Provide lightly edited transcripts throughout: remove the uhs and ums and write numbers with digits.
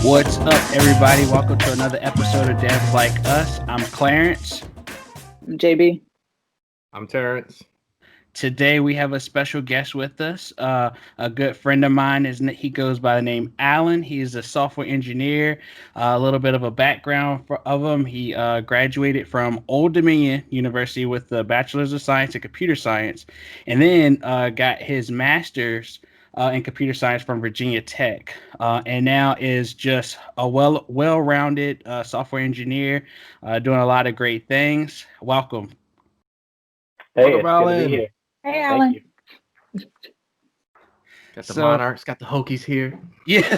What's up, everybody? Welcome to another episode of Devs Like Us. I'm Clarence. JB. I'm Terrence. Today we have a special guest with us. A good friend of mine. He goes by the name Alan. He's a software engineer. A little bit of a background of him. He graduated from Old Dominion University with a Bachelor's of Science in Computer Science, and then got his master's in computer science from Virginia Tech, and now is just a well-rounded software engineer, doing a lot of great things. Welcome. Hey, Welcome, it's good to Alan. be here. Hey, Thank Alan. you. Got the So- Monarchs, got the Hokies here. Yeah.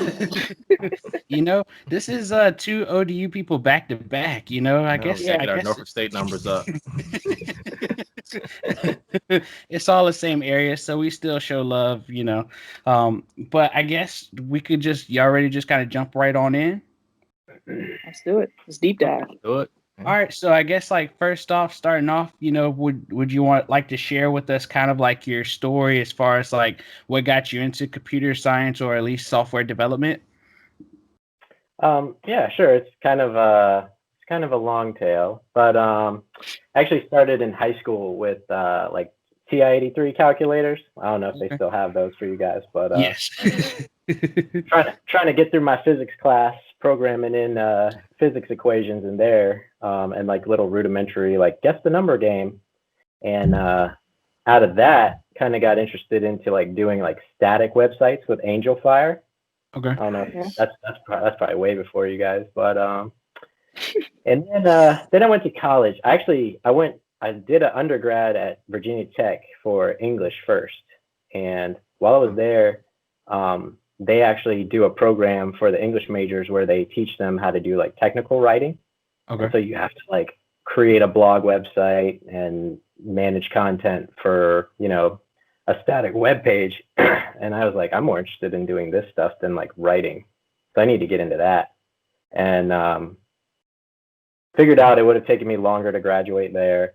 This is two ODU people back to back. I guess Get our Norfolk State numbers up. it's all the same area, so we still show love. But I guess we could y'all ready to just kind of jump right on in. Let's do it. Let's deep dive. Do it. All right, so I guess first off, starting off, would you like to share with us kind of like your story as far as what got you into computer science or at least software development? Yeah, sure. It's kind of a long tale, but I actually started in high school with TI-83 calculators. I don't know if they still have those for you guys, but Yes. trying to get through my physics class, programming in physics equations in there, and little rudimentary guess the number game, and out of that, kind of got interested into doing static websites with Angel Fire. Okay. I don't know. Yeah. That's probably way before you guys, but and then I went to college. I did an undergrad at Virginia Tech for English first, and while I was there, they actually do a program for the English majors where they teach them how to do technical writing. Okay. And so you have to create a blog website and manage content for a static web page. And I was like, I'm more interested in doing this stuff than writing, so I need to get into that. And figured out it would have taken me longer to graduate there.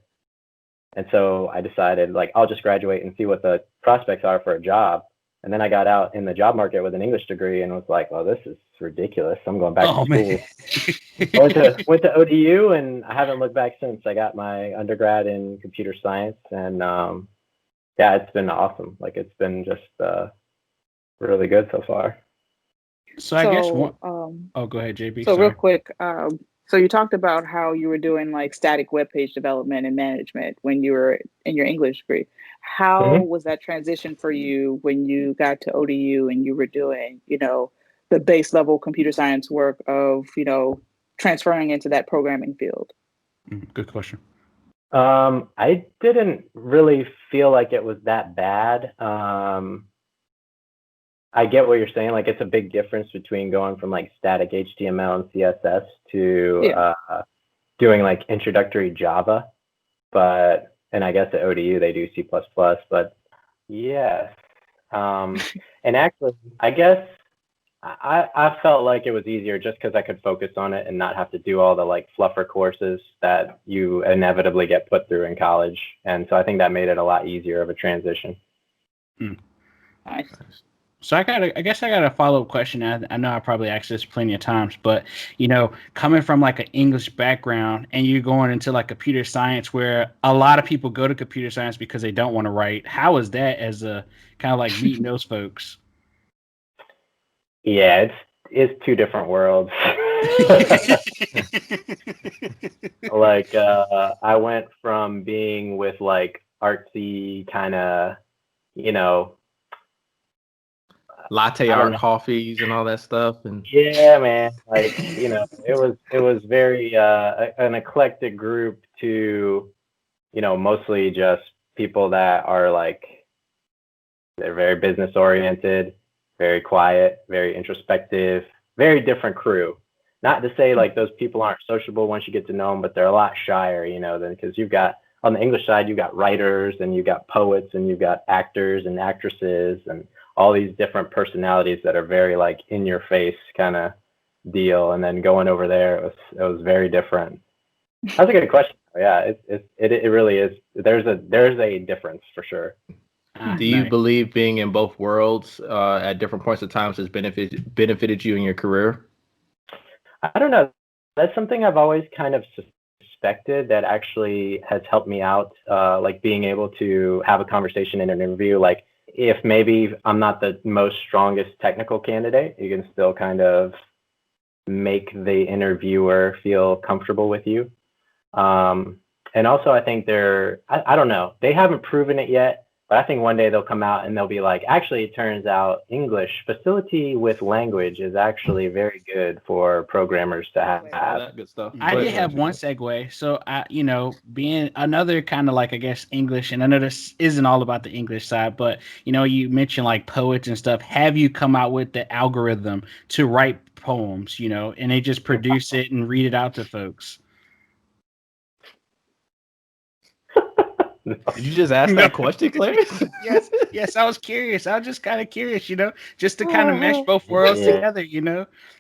And so I decided I'll just graduate and see what the prospects are for a job. And then I got out in the job market with an English degree and was like, well, this is ridiculous. I'm going back to school. Man. Went to ODU, and I haven't looked back since. I got my undergrad in computer science, and yeah, it's been awesome. It's been just really good so far. So I guess one. Oh, go ahead, JB. So Sorry. real quick, so you talked about how you were doing static web page development and management when you were in your English degree. How was that transition for you when you got to ODU and you were doing, the base level computer science work of, transferring into that programming field? Good question. I didn't really feel like it was that bad. I get what you're saying. It's a big difference between going from static HTML and CSS to doing introductory Java. And I guess at ODU they do C++, but yes. And actually, I guess I felt like it was easier just because I could focus on it and not have to do all the fluffer courses that you inevitably get put through in college. And so I think that made it a lot easier of a transition. Nice. So I guess I got a follow-up question. I know I probably asked this plenty of times, but coming from an English background and you going into computer science, where a lot of people go to computer science because they don't want to write. How is that as a kind of meeting those folks? Yeah, it's two different worlds. I went from being with artsy kind of, Latte art coffees and all that stuff. And yeah, man, it was very an eclectic group to, mostly just people that are they're very business oriented, very quiet, very introspective, very different crew. Not to say those people aren't sociable once you get to know them, but they're a lot shyer, than because you've got on the English side, you've got writers and you've got poets and you've got actors and actresses and all these different personalities that are very in your face kind of deal. And then going over there, it was very different. That's a good question. Yeah, it really is. There's a difference for sure. Do you believe being in both worlds at different points of time has benefited you in your career? I don't know. That's something I've always kind of suspected that actually has helped me out, like being able to have a conversation in an interview. Like if maybe I'm not the most strongest technical candidate, you can still kind of make the interviewer feel comfortable with you. And also, I think I don't know, they haven't proven it yet, but I think one day they'll come out and they'll be like, actually, it turns out English facility with language is actually very good for programmers to have. All that good stuff. I did have one segue. So being another kind of like, I guess, English, and I know this isn't all about the English side, but you mentioned like poets and stuff. Have you come out with the algorithm to write poems, and they just produce it and read it out to folks? Did you just ask that question, Clarence? Yes, I was curious. I was just kind of curious, just to kind of mesh both worlds together,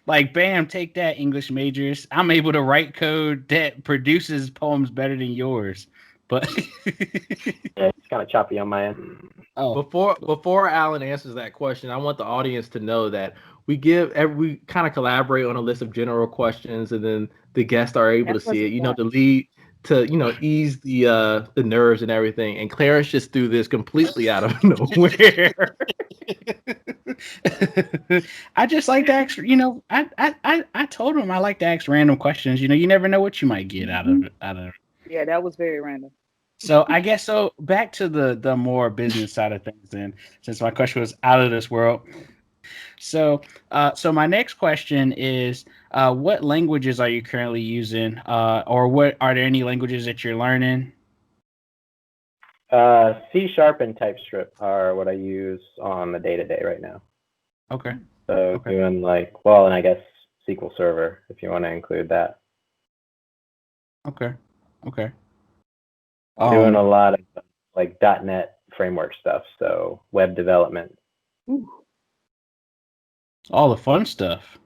like, bam, take that, English majors. I'm able to write code that produces poems better than yours. But it's kind of choppy on my end. Oh, before Alan answers that question, I want the audience to know that we kind of collaborate on a list of general questions, and then the guests are able to see it. To lead to ease the nerves and everything. And Clarence just threw this completely out of nowhere. I just like to ask. I told him I like to ask random questions. You never know what you might get out of it. Yeah, that was very random. So I guess back to the more business side of things then, since my question was out of this world. So my next question is, what languages are you currently using, or what are there any languages that you're learning? C# and TypeScript are what I use on the day-to-day right now. Okay. So doing and I guess SQL Server, if you want to include that. Okay. Doing a lot of like .NET framework stuff, so web development. Ooh. All the fun stuff.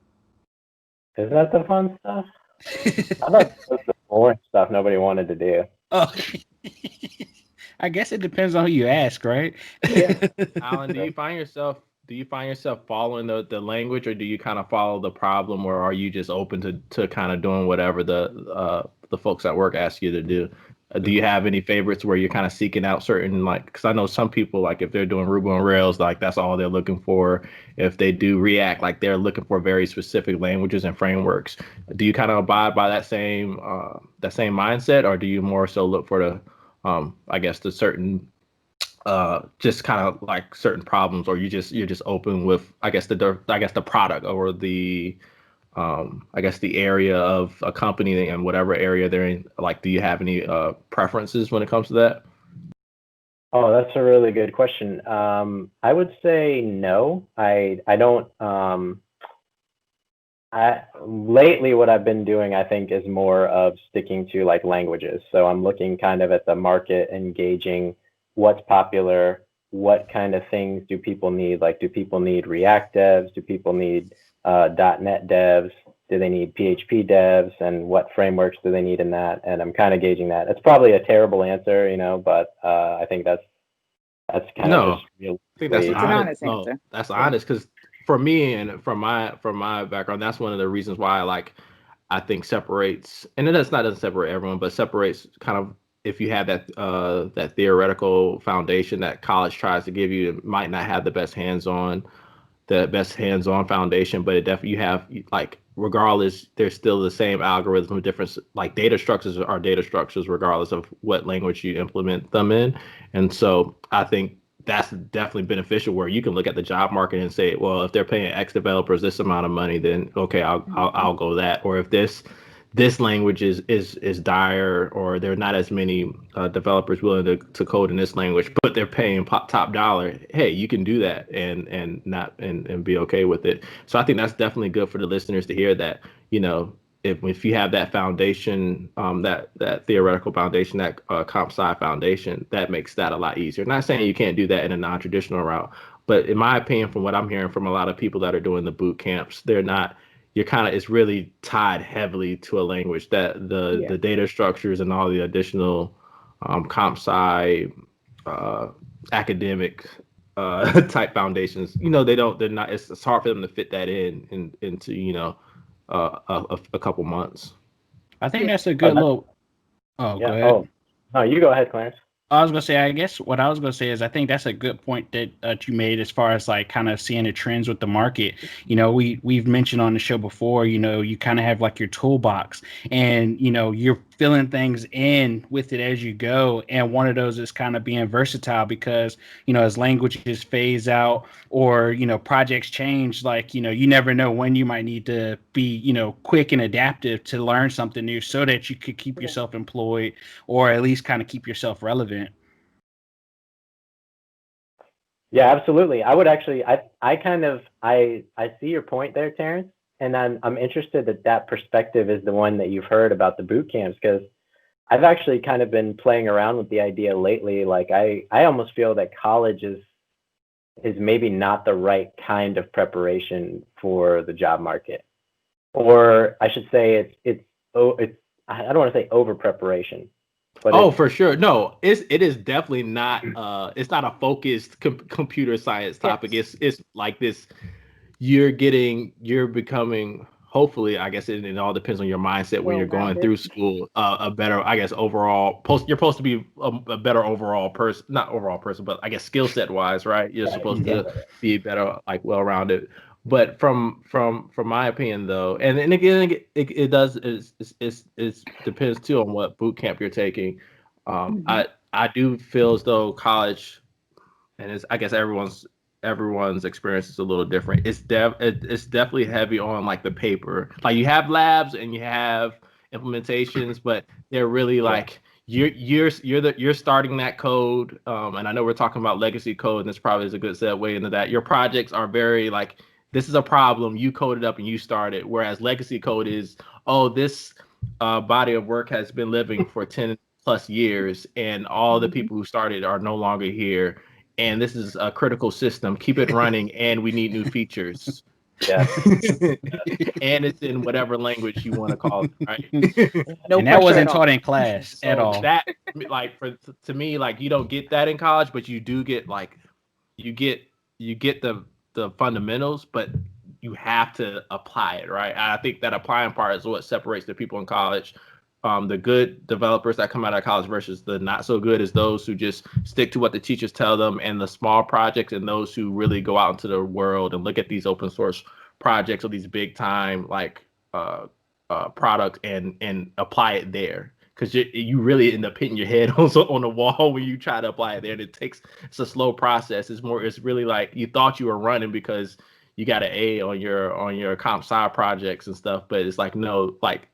Is that the fun stuff? I thought it was the boring stuff nobody wanted to do. Oh, I guess it depends on who you ask, right? Yeah. Alan, do you find yourself following the language, or do you kind of follow the problem, or are you just open to kind of doing whatever the folks at work ask you to do? Do you have any favorites where you're kind of seeking out certain, like, because I know some people, like if they're doing Ruby on Rails, like that's all they're looking for. If they do React, like they're looking for very specific languages and frameworks. Do you kind of abide by that same mindset, or do you more so look for I guess the certain just kind of like certain problems, or you're just open with I guess the product or the I guess the area of a company and whatever area they're in? Like, do you have any preferences when it comes to that? Oh, that's a really good question. I would say no. I don't. Lately, what I've been doing, I think, is more of sticking to like languages. So I'm looking kind of at the market, engaging what's popular, what kind of things do people need? Like, do people need React devs? Do people need .NET devs? Do they need PHP devs? And what frameworks do they need in that? And I'm kind of gauging that. It's probably a terrible answer, but I think that's kind of just real. I think that's an honest answer. No, that's honest, because for me and from my background, that's one of the reasons why I think separates, and doesn't separate everyone, but separates kind of, if you have that theoretical foundation that college tries to give you, it might not have the best hands-on foundation, but it definitely, you have, like, regardless, there's still the same algorithm, difference, like data structures are data structures regardless of what language you implement them in. And so I think that's definitely beneficial, where you can look at the job market and say, well, if they're paying X developers this amount of money, then okay, I'll go that. Or if this language is dire, or there are not as many developers willing to code in this language, but they're paying top dollar, hey, you can do that and be okay with it. So I think that's definitely good for the listeners to hear that, if you have that foundation, that theoretical foundation, that comp sci foundation, that makes that a lot easier. Not saying you can't do that in a non-traditional route, but in my opinion, from what I'm hearing from a lot of people that are doing the boot camps, it's really tied heavily to a language, that the data structures and all the additional comp sci academic type foundations, they're not, it's hard for them to fit that into a couple months. I think Yeah. that's a good little. Oh, go Yeah. ahead. Oh, no, you go ahead, Clarence. I was gonna say, I guess what I was gonna say is, I think that's a good point that you made as far as like kind of seeing the trends with the market. We've mentioned on the show before. You kind of have like your toolbox, and you're filling things in with it as you go. And one of those is kind of being versatile because as languages phase out or projects change, like you never know when you might need to be quick and adaptive to learn something new so that you could keep yourself employed or at least kind of keep yourself relevant. Yeah, absolutely. I would actually, I kind of, I see your point there, Terrence, and I'm interested that perspective is the one that you've heard about the boot camps, because I've actually kind of been playing around with the idea lately. Like I almost feel that college is maybe not the right kind of preparation for the job market, or I should say it's I don't want to say over preparation, but Oh, for sure. No, it is definitely not. It's not a focused computer science topic. Yes. It's like this. You're becoming. Hopefully, I guess it all depends on your mindset when you're going Well-rounded. through school. A better, I guess, overall. You're supposed to be a better overall person, not overall person, but I guess skill set wise, right? You're right, supposed Mhm. to be better, like well rounded. But from my opinion though, and again it does is depends too on what boot camp you're taking. Hmm. I do feel as though college, and I guess everyone's experience is a little different. It's definitely heavy on like the paper. Like you have labs and you have implementations, but they're really yeah, like you're starting that code. And I know we're talking about legacy code, and this probably is a good segue into that. Your projects are very like, this is a problem, you code it up and you start it. Whereas legacy code is, oh, this body of work has been living for 10 plus years, and all the Hmm. people who started are no longer here, and this is a critical system. Keep it running, and we need new features. yeah, And it's in whatever language you want to call it, right? No And that pressure at wasn't taught all. in class at So all. that, like, to me, like, you don't get that in college, but you do get like you get the fundamentals, but you have to apply it, right? I think that applying part is what separates the people in college. The good developers that come out of college versus the not so good is those who just stick to what the teachers tell them, and the small projects, and those who really go out into the world and look at these open source projects or these big time like products and apply it there, because you really end up hitting your head on the wall when you try to apply it there. And it's a slow process. It's really like you thought you were running because you got an A on your comp sci projects and stuff, but it's like, no, like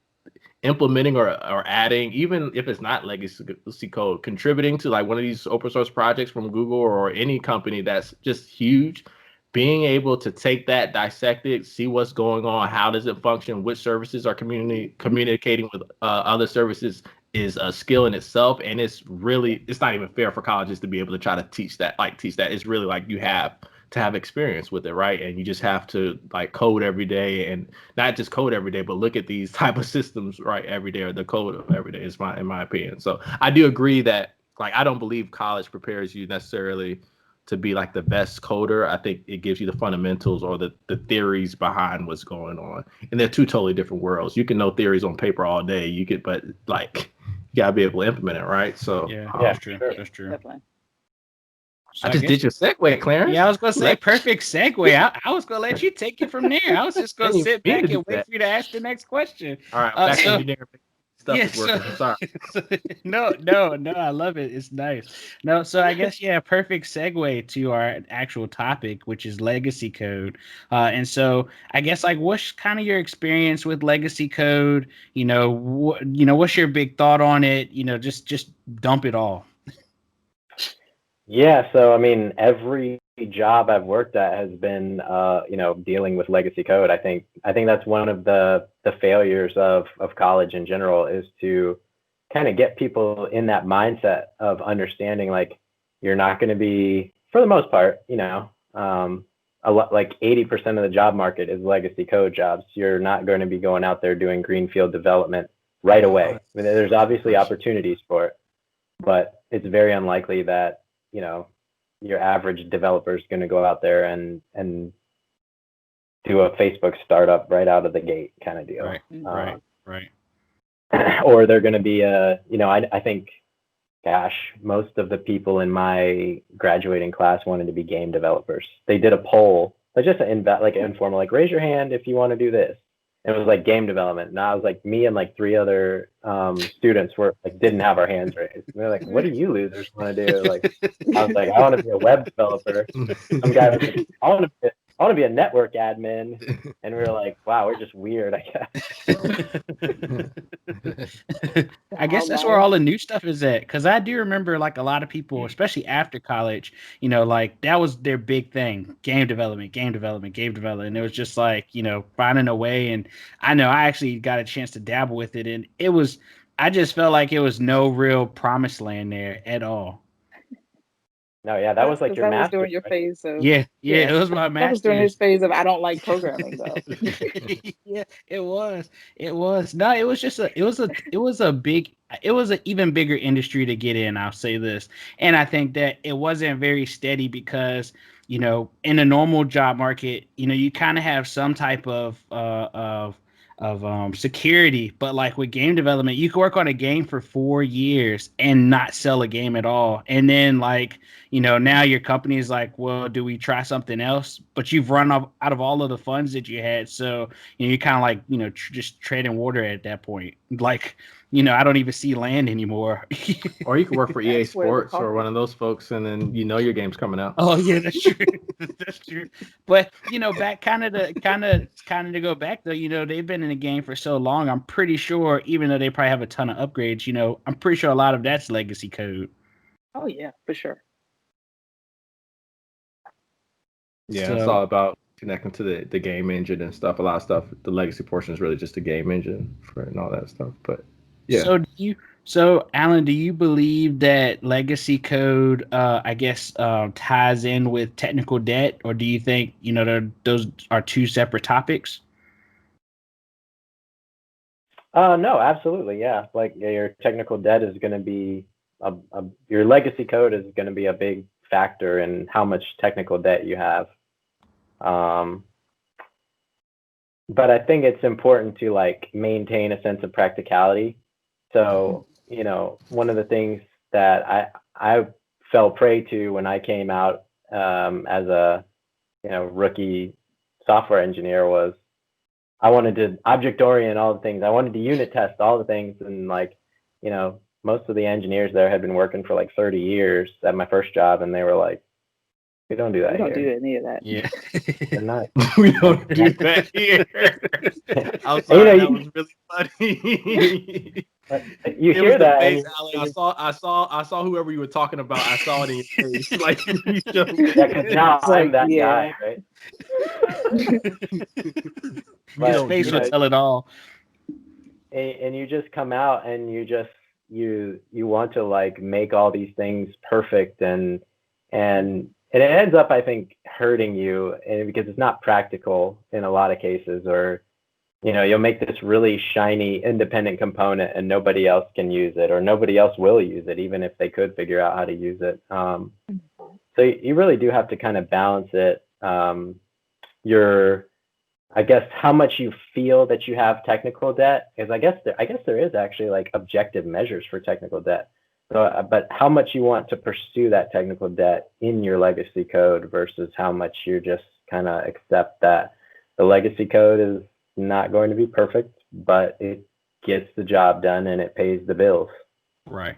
implementing or adding, even if it's not legacy code, contributing to like one of these open source projects from Google or any company that's just huge, being able to take that, dissect it, see what's going on, how does it function, which services are communicating with other services, is a skill in itself. And it's not even fair for colleges to be able to try to teach that. It's really like you have to have experience with it, right? And you just have to like code every day, and not just code every day, but look at these type of systems right every day, or the code of every day, is in my opinion. So I do agree that, like, I don't believe college prepares you necessarily to be like the best coder. I think it gives you the fundamentals or the theories behind what's going on. And they're two totally different worlds. You can know theories on paper all day. But like, you gotta be able to implement it, right? So Yeah, yeah, that's true. sure. That's true. Definitely. So I I just guess, did your segue, Clarence. yeah, I was gonna say Let perfect segue. I was gonna let you take it from there. I was just I gonna didn't even sit mean to back do and wait that. for you to ask the next question. All right, I'm back to So engineering. Stuff yeah, is working. I'm sorry. no, I love it. It's nice. No, so I guess yeah, perfect segue to our actual topic, which is legacy code. And so I guess like, what's kind of your experience with legacy code? What's your big thought on it? Just dump it all. Yeah, so I mean, every job I've worked at has been, dealing with legacy code. I think that's one of the failures of college in general, is to kind of get people in that mindset of understanding, like, you're not going to be, for the most part, a lot, like 80% of the job market is legacy code jobs. You're not going to be going out there doing greenfield development right away. I mean, there's obviously opportunities for it, but it's very unlikely that, you know, your average developer is going to go out there and do a Facebook startup right out of the gate kind of deal. Right. Or they're going to be I think, gosh, most of the people in my graduating class wanted to be game developers. They did a poll, like just like informal, like raise your hand if you want to do this. And it was like game development. And I was like, me and like 3 other students were like, didn't have our hands raised. And they're like, what do you losers want to do? Like, I was like, I want to be a web developer. Some guy was like, I want to be a network admin. And we were like, wow, we're just weird, I guess. I guess that's where all the new stuff is at. Because I do remember like a lot of people, especially after college, like that was their big thing: game development. And it was just like finding a way. And I know I actually got a chance to dabble with it, and I just felt like it was no real promised land there at all. No, yeah, that was like your master's. During your phase of yeah, it was my master's. That was during his phase of I don't like programming though. Yeah, it was. No, it was just it was an even bigger industry to get in. I'll say this, and I think that it wasn't very steady because in a normal job market, you kind of have some type of security, but like with game development, you can work on a game for 4 years and not sell a game at all, and then like now your company is like, well, do we try something else? But you've run out of all of the funds that you had, so you're kind of like just treading water at that point. Like I don't even see land anymore. Or you can work for EA Sports or one of those folks, and then your game's coming out. Oh yeah, that's true. That's true. But back kind of to go back though, they've been in the game for so long. I'm pretty sure, even though they probably have a ton of upgrades, I'm pretty sure a lot of that's legacy code. Oh yeah, for sure. Yeah, it's all about connecting to the game engine and stuff. A lot of stuff. The legacy portion is really just the game engine and all that stuff. But yeah. So Alan, do you believe that legacy code, ties in with technical debt, or do you think those are two separate topics? No, absolutely, yeah. Like your technical debt is going to be your legacy code is going to be a big factor in how much technical debt you have. But I think it's important to like maintain a sense of practicality. So, one of the things that I fell prey to when I came out as a rookie software engineer was I wanted to object orient all the things. I wanted to unit test all the things, and like most of the engineers there had been working for like 30 years at my first job, and they were like, we don't do that here. We don't do any of that. Yeah. They're not. We don't do that here. I'm sorry, that was really funny. You hear that? Face, I saw whoever you were talking about. I saw it in your face. Like now I'm that guy, right? His face would tell it all. And you just come out and you want to like make all these things perfect, and it ends up, I think, hurting you, and because it's not practical in a lot of cases, or you'll make this really shiny independent component and nobody else can use it, or nobody else will use it, even if they could figure out how to use it. So you really do have to kind of balance it. I guess how much you feel that you have technical debt, because I guess there is actually like objective measures for technical debt. So, but how much you want to pursue that technical debt in your legacy code versus how much you just kind of accept that the legacy code is not going to be perfect, but it gets the job done and it pays the bills. Right.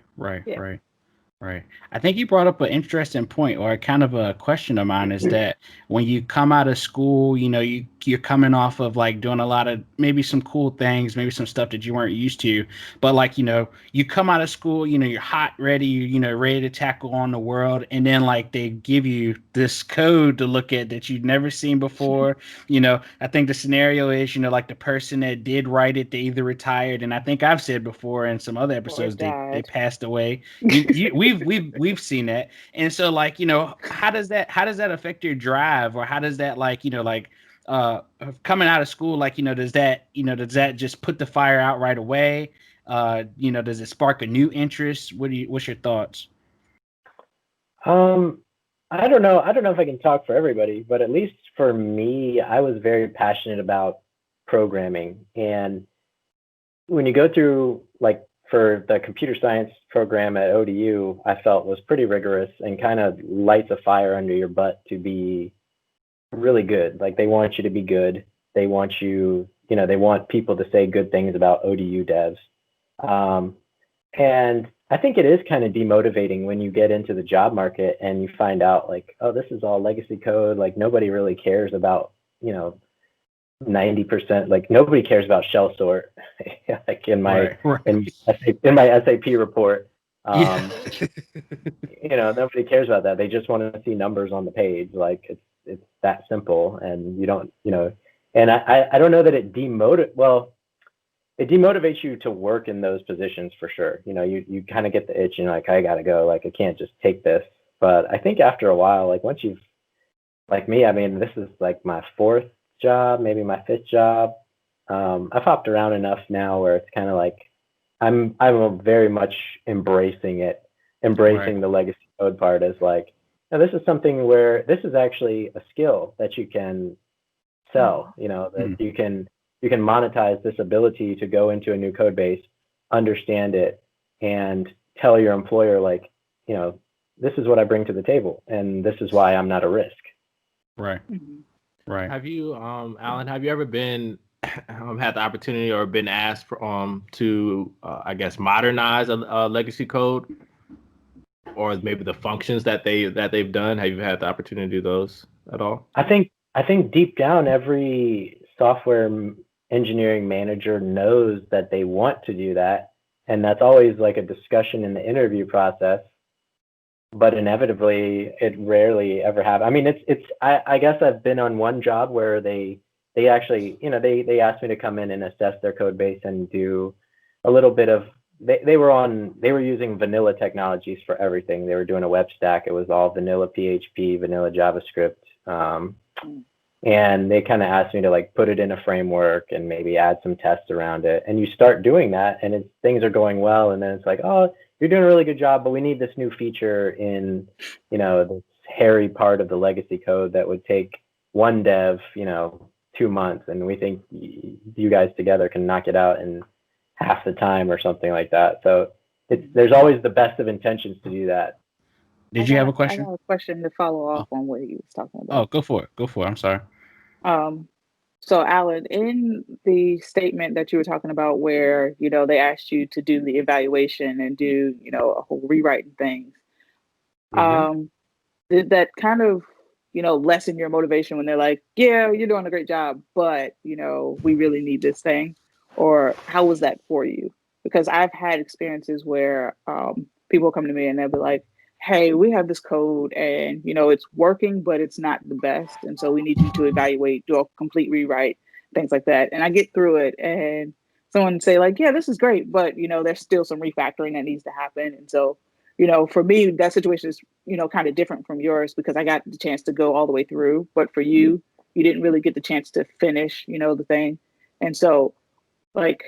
I think you brought up an interesting point, or kind of a question of mine, is that when you come out of school, you're coming off of like doing a lot of maybe some cool things, maybe some stuff that you weren't used to, but like you come out of school, you're hot, ready, ready to tackle on the world, and then like they give you this code to look at that you've never seen before. I think the scenario is like the person that did write it, they either retired, and I think I've said before in some other episodes they passed away. We've seen that, and so like how does that affect your drive, or how does that coming out of school, like does that just put the fire out right away? Does it spark a new interest? What's your thoughts? I I don't know. I don't know if I can talk for everybody, but at least for me, I was very passionate about programming. And when you go through, like, for the computer science program at ODU, I felt was pretty rigorous and kind of lights a fire under your butt to be really good. Like, they want you to be good. They want you, they want people to say good things about ODU devs. And I think it is kind of demotivating when you get into the job market and you find out, like, oh, this is all legacy code. Like, nobody really cares about, 90%. Like, nobody cares about shell sort. Like in my in my SAP report, nobody cares about that. They just want to see numbers on the page. Like, it's that simple, and you don't, and I don't know that it demotivates you to work in those positions for sure. You kind of get the itch and you're like, I gotta go. Like, I can't just take this. But I think after a while, like, once you've, like me, I mean, this is like my fourth job, maybe my fifth job. I've hopped around enough now where it's kind of like I'm very much embracing the legacy code part as like, now this is something where this is actually a skill that you can sell, that you can monetize this ability to go into a new code base, understand it, and tell your employer, like, this is what I bring to the table, and this is why I'm not a risk. Right. Right. Have you, Alan, have you ever been had the opportunity or been asked for, to, I guess, modernize a legacy code, or maybe the functions that they've done? Have you had the opportunity to do those at all? I think deep down, every software engineering manager knows that they want to do that, and that's always like a discussion in the interview process. But inevitably, it rarely ever happens. I mean, I guess I've been on one job where they actually, they asked me to come in and assess their code base and do a little bit of, they were using vanilla technologies for everything. They were doing a web stack. It was all vanilla PHP, vanilla JavaScript. And they kind of asked me to, like, put it in a framework and maybe add some tests around it. And you start doing that, and things are going well. And then it's like, oh, you're doing a really good job, but we need this new feature in, this hairy part of the legacy code that would take one dev, 2 months. And we think you guys together can knock it out in half the time or something like that. So there's always the best of intentions to do that. Did you have a question? I have a question to follow up on what he was talking about. Oh, go for it. I'm sorry. So Alan, in the statement that you were talking about where, they asked you to do the evaluation and do, a whole rewriting things, did that kind of, lessen your motivation when they're like, yeah, you're doing a great job, but, we really need this thing? Or how was that for you? Because I've had experiences where people come to me and they'll be like, hey, we have this code and, it's working, but it's not the best. And so we need you to evaluate, do a complete rewrite, things like that. And I get through it and someone say like, yeah, this is great, but, there's still some refactoring that needs to happen. And so, for me, that situation is, kind of different from yours because I got the chance to go all the way through. But for you, you didn't really get the chance to finish, the thing. And so, like,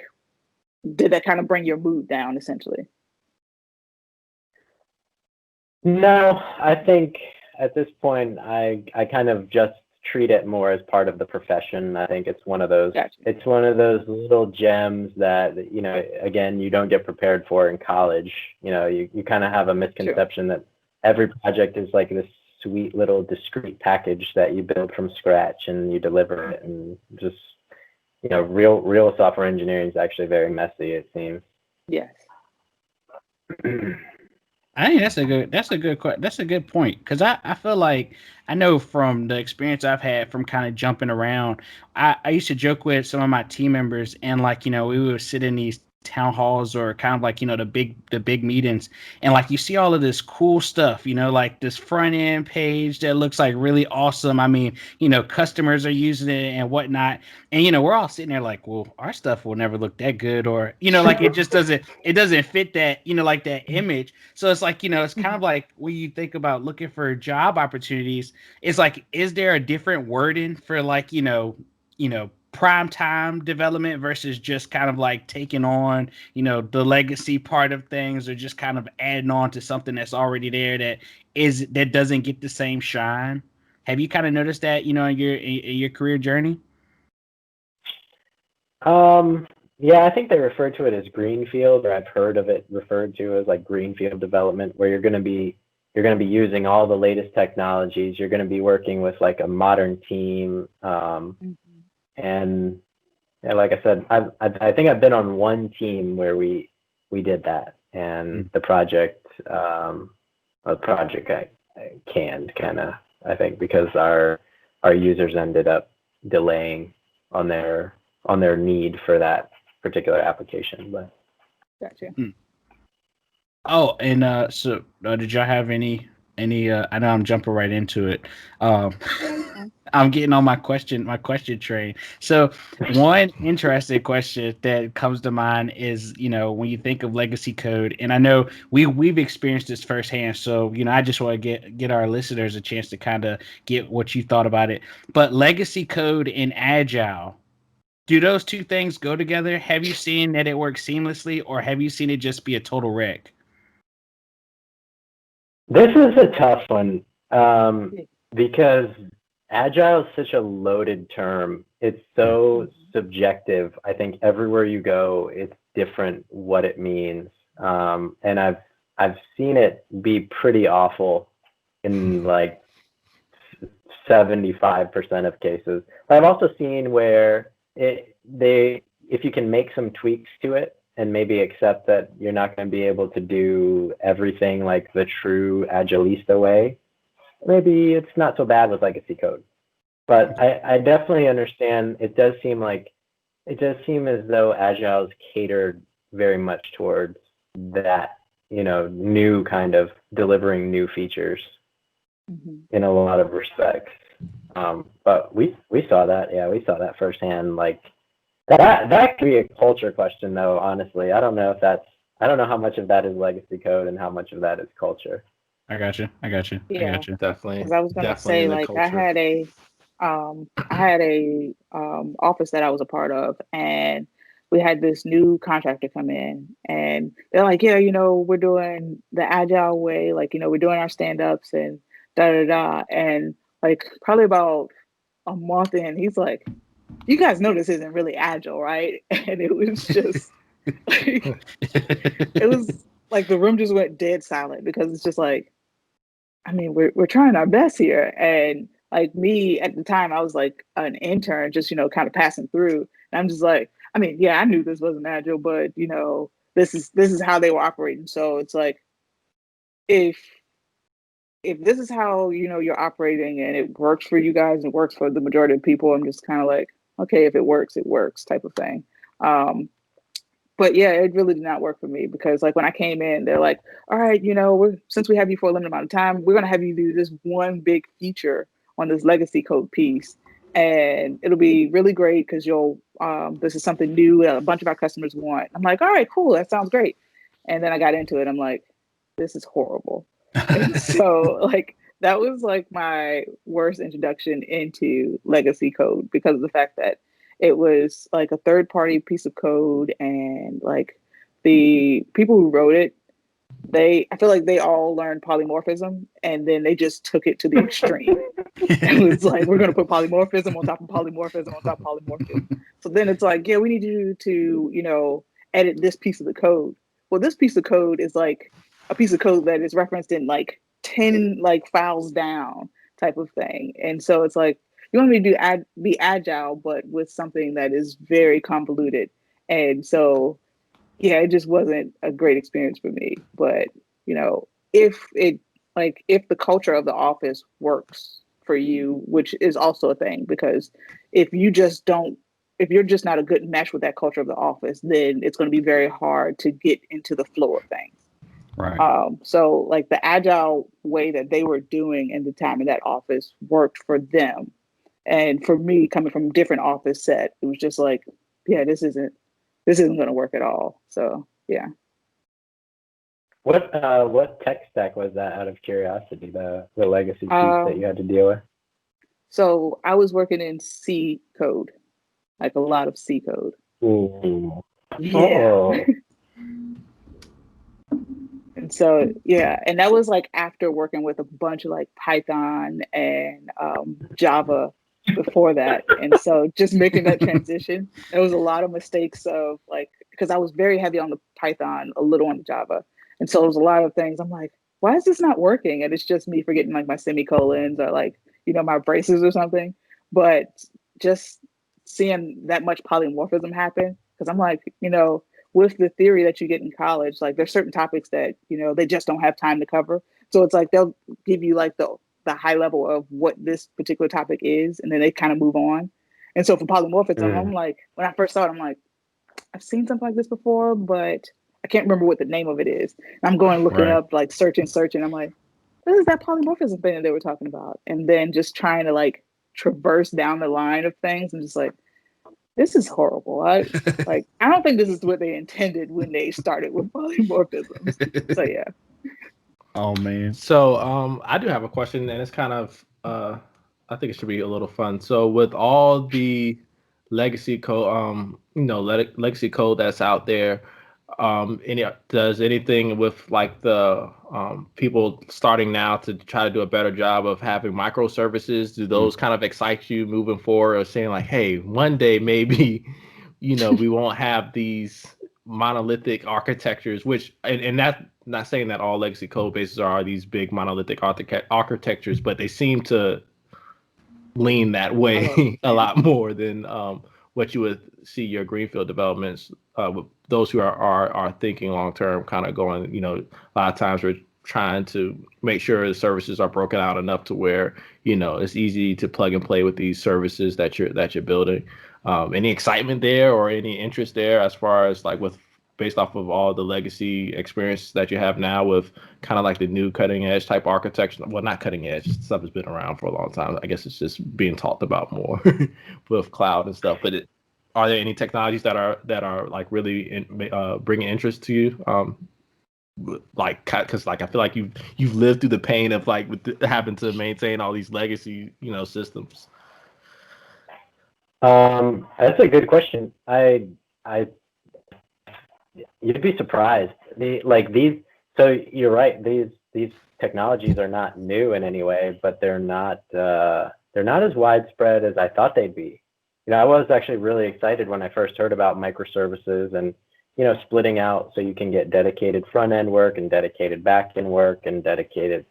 did that kind of bring your mood down essentially? No, I think at this point, I kind of just treat it more as part of the profession. I think it's one of those, It's one of those little gems that, again, you don't get prepared for in college. You kind of have a misconception that every project is like this sweet little discrete package that you build from scratch and you deliver it. And just, real software engineering is actually very messy, it seems. Yes. I think that's a good point, because I feel like I know from the experience I've had from kind of jumping around. I used to joke with some of my team members, and like, we would sit in these town halls or kind of like, the big meetings, and like you see all of this cool stuff, like this front end page that looks like really awesome. I mean, customers are using it and whatnot, and we're all sitting there like, well, our stuff will never look that good, or like it just doesn't fit that, like that image. So it's like, it's kind of like when you think about looking for job opportunities, it's like, is there a different wording for like, prime time development versus just kind of like taking on, the legacy part of things, or just kind of adding on to something that's already there that that doesn't get the same shine. Have you kind of noticed that, in your career journey? Yeah, I think they refer to it as greenfield, or I've heard of it referred to as like greenfield development, where you're going to be using all the latest technologies. You're going to be working with like a modern team, and yeah, like I said, I think I've been on one team where we did that, and the project I canned kind of, I think, because our users ended up delaying on their need for that particular application. But Gotcha. Oh, and so did y'all have any? I know I'm jumping right into it. I'm getting on my question train. So one interesting question that comes to mind is, when you think of legacy code, and I know we've experienced this firsthand. So, I just want to get our listeners a chance to kind of get what you thought about it. But legacy code and agile, do those two things go together? Have you seen that it works seamlessly, or have you seen it just be a total wreck? this is a tough one, because agile is such a loaded term. It's so subjective. I think everywhere you go, it's different what it means. And I've seen it be pretty awful in like 75% of cases. But I've also seen where if you can make some tweaks to it and maybe accept that you're not going to be able to do everything like the true Agilista way, maybe it's not so bad with legacy code. But I definitely understand. It does seem as though Agile is catered very much towards that, new kind of delivering new features in a lot of respects. But we saw that. Yeah, we saw that firsthand. Like that could be a culture question, though. Honestly, I don't know how much of that is legacy code and how much of that is culture. I got you. Yeah. Definitely. Because I was gonna Definitely say, in the like, culture. I had a office that I was a part of, and we had this new contractor come in, and they're like, yeah, we're doing the agile way, like, we're doing our stand-ups and da da da. And like probably about a month in, he's like, you guys know this isn't really agile, right? And it was just like, it was like the room just went dead silent, because it's just like, I mean, we're trying our best here. And like me at the time, I was like an intern, just, kind of passing through. And I'm just like, I mean, yeah, I knew this wasn't agile, but this is how they were operating. So it's like, if this is how, you're operating and it works for you guys, it works for the majority of people, I'm just kind of like, okay, if it works type of thing. But yeah, it really did not work for me, because like when I came in, they're like, all right, since we have you for a limited amount of time, we're going to have you do this one big feature on this legacy code piece. And it'll be really great because this is something new that a bunch of our customers want. I'm like, all right, cool. That sounds great. And then I got into it. I'm like, this is horrible. And so like, that was like my worst introduction into legacy code, because of the fact that it was like a third party piece of code, and like the people who wrote it, I feel like they all learned polymorphism, and then they just took it to the extreme. It was like, we're going to put polymorphism on top of polymorphism on top of polymorphism. So then it's like, yeah, we need you to, edit this piece of the code. Well, this piece of code is like a piece of code that is referenced in like 10 like files down type of thing. And so it's like, you want me to be agile, but with something that is very convoluted. And so, yeah, it just wasn't a great experience for me. But, if the culture of the office works for you, which is also a thing, because if you just don't, if you're just not a good match with that culture of the office, then it's going to be very hard to get into the flow of things. Right. So like the agile way that they were doing in the time in that office worked for them. And for me, coming from a different office set, it was just like, yeah, this isn't going to work at all. So yeah. What tech stack was that, out of curiosity, the legacy piece that you had to deal with? So I was working in C code, like a lot of C code. Ooh. Yeah. Oh. And so, yeah, and that was like after working with a bunch of like Python and Java before that. And so just making that transition, there was a lot of mistakes of like, because I was very heavy on the Python, a little on the Java. And so there was a lot of things I'm like, why is this not working? And it's just me forgetting like my semicolons or like, my braces or something. But just seeing that much polymorphism happen, because I'm like, with the theory that you get in college, like there's certain topics that, they just don't have time to cover. So it's like they'll give you like the high level of what this particular topic is, and then they kind of move on. And so for polymorphism, I'm like, when I first saw it, I'm like, I've seen something like this before, but I can't remember what the name of it is. And I'm going looking up, like searching. I'm like, what is that polymorphism thing that they were talking about? And then just trying to like traverse down the line of things and just like, this is horrible. I don't think this is what they intended when they started with polymorphisms. So yeah. Oh man. So I do have a question, and it's kind of I think it should be a little fun. So with all the legacy code, legacy code that's out there, does anything with like the people starting now to try to do a better job of having microservices? Do those kind of excite you moving forward, or saying like, hey, one day maybe, we won't have these monolithic architectures, which and that's not saying that all legacy code bases are these big monolithic architectures, but they seem to lean that way a lot more than what you would see your greenfield developments with those who are thinking long term, kind of going, a lot of times we're trying to make sure the services are broken out enough to where it's easy to plug and play with these services that you're building. Any excitement there or any interest there as far as like with based off of all the legacy experience that you have now with kind of like the new cutting edge type architecture? Well, not cutting edge, stuff has been around for a long time. I guess it's just being talked about more with cloud and stuff. But are there any technologies that are like really bringing interest to you? Like, because like I feel like you've lived through the pain of like having to maintain all these legacy systems. That's a good question. I You'd be surprised. So you're right. These technologies are not new in any way, but they're not as widespread as I thought they'd be. I was actually really excited when I first heard about microservices and splitting out so you can get dedicated front end work and dedicated back end work and dedicated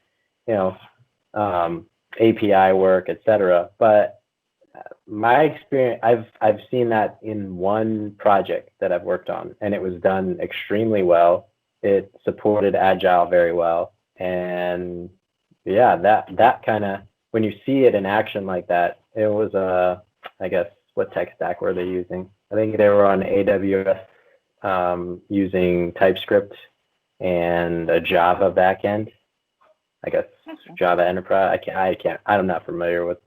API work, etc. But my experience, I've seen that in one project that I've worked on, and it was done extremely well. It supported Agile very well, and yeah, that kind of, when you see it in action like that, it was I guess, what tech stack were they using? I think they were on AWS, using TypeScript and a Java backend. I guess Java Enterprise. I'm not familiar with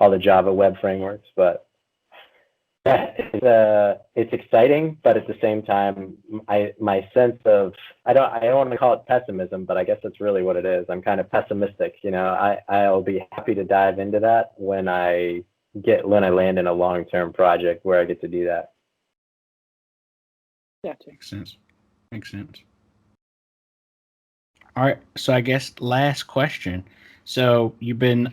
all the Java web frameworks, but it's exciting. But at the same time, my sense of, I don't want to call it pessimism, but I guess that's really what it is. I'm kind of pessimistic. I'll be happy to dive into that when I land in a long-term project where I get to do that. Yeah, makes sense. All right, so I guess last question. So you've been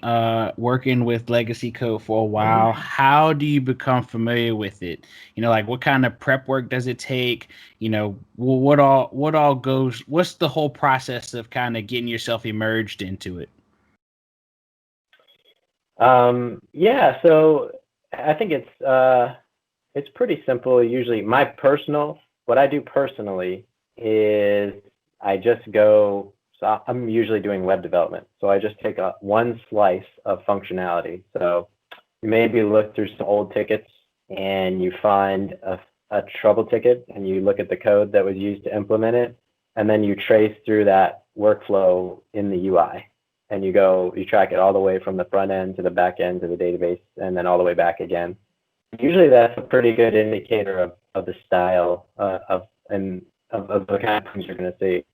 working with legacy code for a while. How do you become familiar with it? Like what kind of prep work does it take? What all goes? What's the whole process of kind of getting yourself immersed into it? Yeah, so I think it's pretty simple. Usually, what I do personally is I just go. So I'm usually doing web development. So I just take one slice of functionality. So you maybe look through some old tickets and you find a trouble ticket and you look at the code that was used to implement it. And then you trace through that workflow in the UI. And you track it all the way from the front end to the back end to the database and then all the way back again. Usually that's a pretty good indicator of the style of the kind of things you're going to see.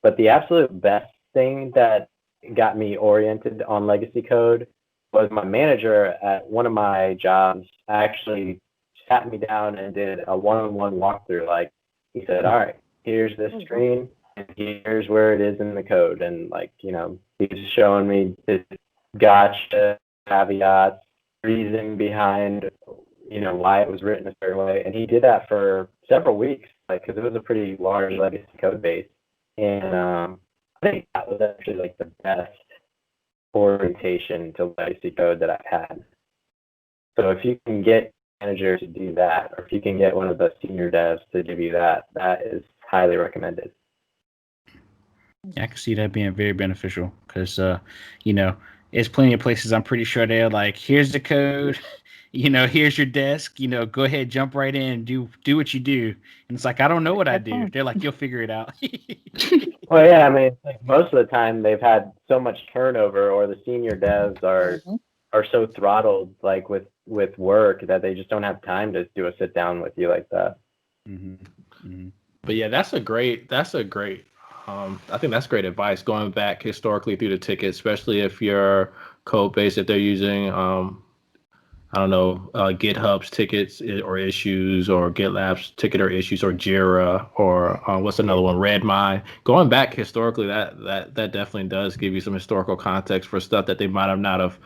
But the absolute best thing that got me oriented on legacy code was my manager at one of my jobs actually sat me down and did a one-on-one walkthrough. Like he said, all right, here's this screen. and here's where it is in the code. And like, he's showing me his gotcha caveats, reason behind, why it was written a certain way. And he did that for several weeks, like, because it was a pretty large legacy code base. And I think that was actually like the best orientation to legacy code that I've had. So if you can get a manager to do that, or if you can get one of the senior devs to give you that, that is highly recommended. Yeah, I can see that being very beneficial because, there's plenty of places I'm pretty sure they're like, here's the code, here's your desk, go ahead, jump right in, do what you do. And it's like, I don't know what I do. They're like, you'll figure it out. Well, yeah, I mean, like most of the time they've had so much turnover, or the senior devs are so throttled, like with work, that they just don't have time to do a sit down with you like that. Mm-hmm. Mm-hmm. But yeah, that's a great. I think that's great advice. Going back historically through the tickets, especially if your code base, if they're using, I don't know, GitHub's tickets or issues, or GitLab's ticket or issues, or Jira, or what's another one, Redmine. Going back historically, that definitely does give you some historical context for stuff that they might have not have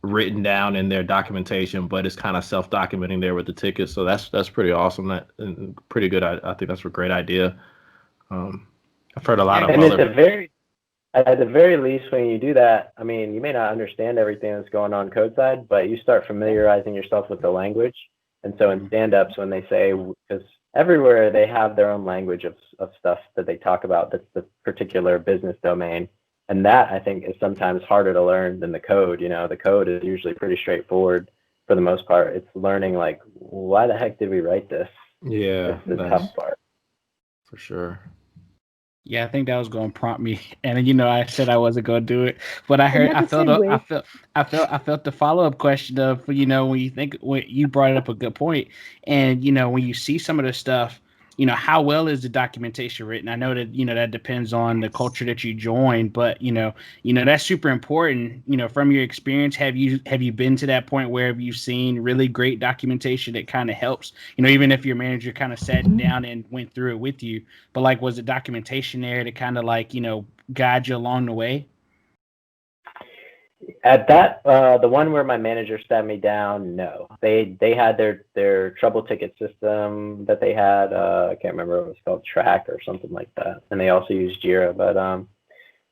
written down in their documentation, but it's kind of self-documenting there with the tickets. So that's pretty awesome. That and pretty good. I think that's a great idea. I've heard a lot of other. At the very least, when you do that, I mean, you may not understand everything that's going on code side, but you start familiarizing yourself with the language. And so in stand-ups, when they say, because everywhere they have their own language of stuff that they talk about, that's the particular business domain. And that, I think, is sometimes harder to learn than the code. The code is usually pretty straightforward for the most part. It's learning, like, why the heck did we write this? Yeah, it's the tough part. For sure. Yeah, I think that was going to prompt me, and I said I wasn't going to do it, but I felt the follow up question of when you brought it up a good point, and when you see some of the stuff, how well is the documentation written? I know that that depends on the culture that you join, but that's super important. From your experience, have you been to that point where have you seen really great documentation that kind of helps? Even if your manager kind of sat down and went through it with you, but like, was the documentation there to kind of like guide you along the way? At that, the one where my manager sat me down, no. They had their trouble ticket system that they had. I can't remember what it was called, Track or something like that. And they also used Jira, but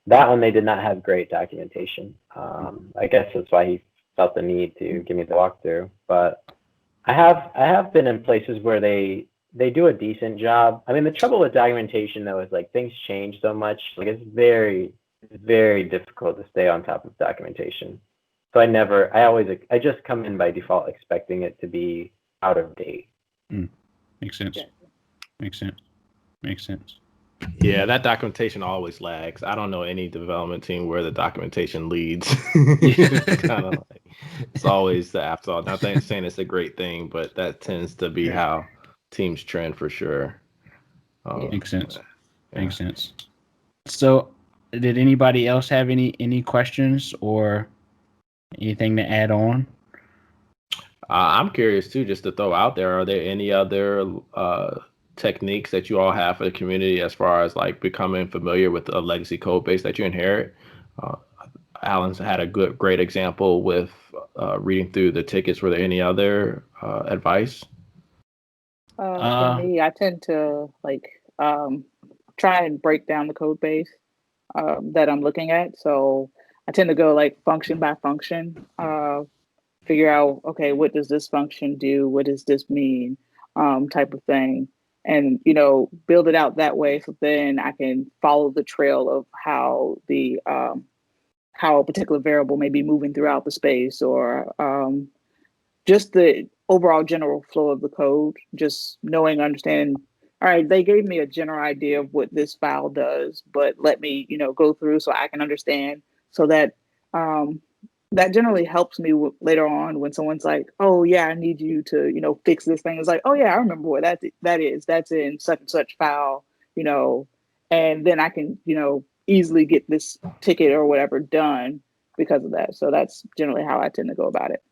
that one they did not have great documentation. I guess that's why he felt the need to give me the walkthrough. But I have been in places where they do a decent job. I mean, the trouble with documentation though is like things change so much. Like it's very difficult to stay on top of documentation. So I just come in by default expecting it to be out of date. Makes sense. Makes sense. Yeah, that documentation always lags. I don't know any development team where the documentation leads. It's kind of like it's always the afterthought. Not saying it's a great thing, but that tends to be how teams trend for sure. Makes sense. Yeah. Makes sense. So, did anybody else have any questions or anything to add on? I'm curious too, just to throw out there, are there any other techniques that you all have for the community as far as like becoming familiar with a legacy code base that you inherit? Alan's had a great example with reading through the tickets. Were there any other advice? For me, I tend to try and break down the code base that I'm looking at. So I tend to go like function by function, figure out, okay, what does this function do? What does this mean? Type of thing. And, build it out that way. So then I can follow the trail of how how a particular variable may be moving throughout the space, or just the overall general flow of the code, just understanding, all right, they gave me a general idea of what this file does, but let me, go through so I can understand, so that that generally helps me later on when someone's like, oh yeah, I need you to, fix this thing. It's like, oh yeah, I remember what that is. That's in such and such file, and then I can, easily get this ticket or whatever done because of that. So that's generally how I tend to go about it.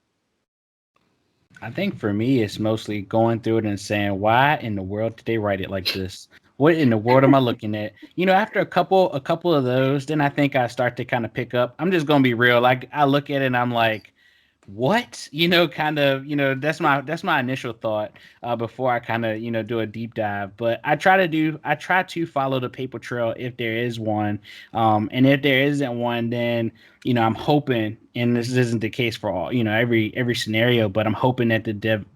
I think for me, it's mostly going through it and saying, why in the world did they write it like this? what in the world am I looking at? After a couple of those, then I think I start to kind of pick up. I'm just gonna be real. Like I look at it and I'm like, what? Kind of, that's my initial thought before I kind of, do a deep dive. But I try to follow the paper trail if there is one. And if there isn't one, then I'm hoping, and this isn't the case for all, every scenario, but I'm hoping that the dev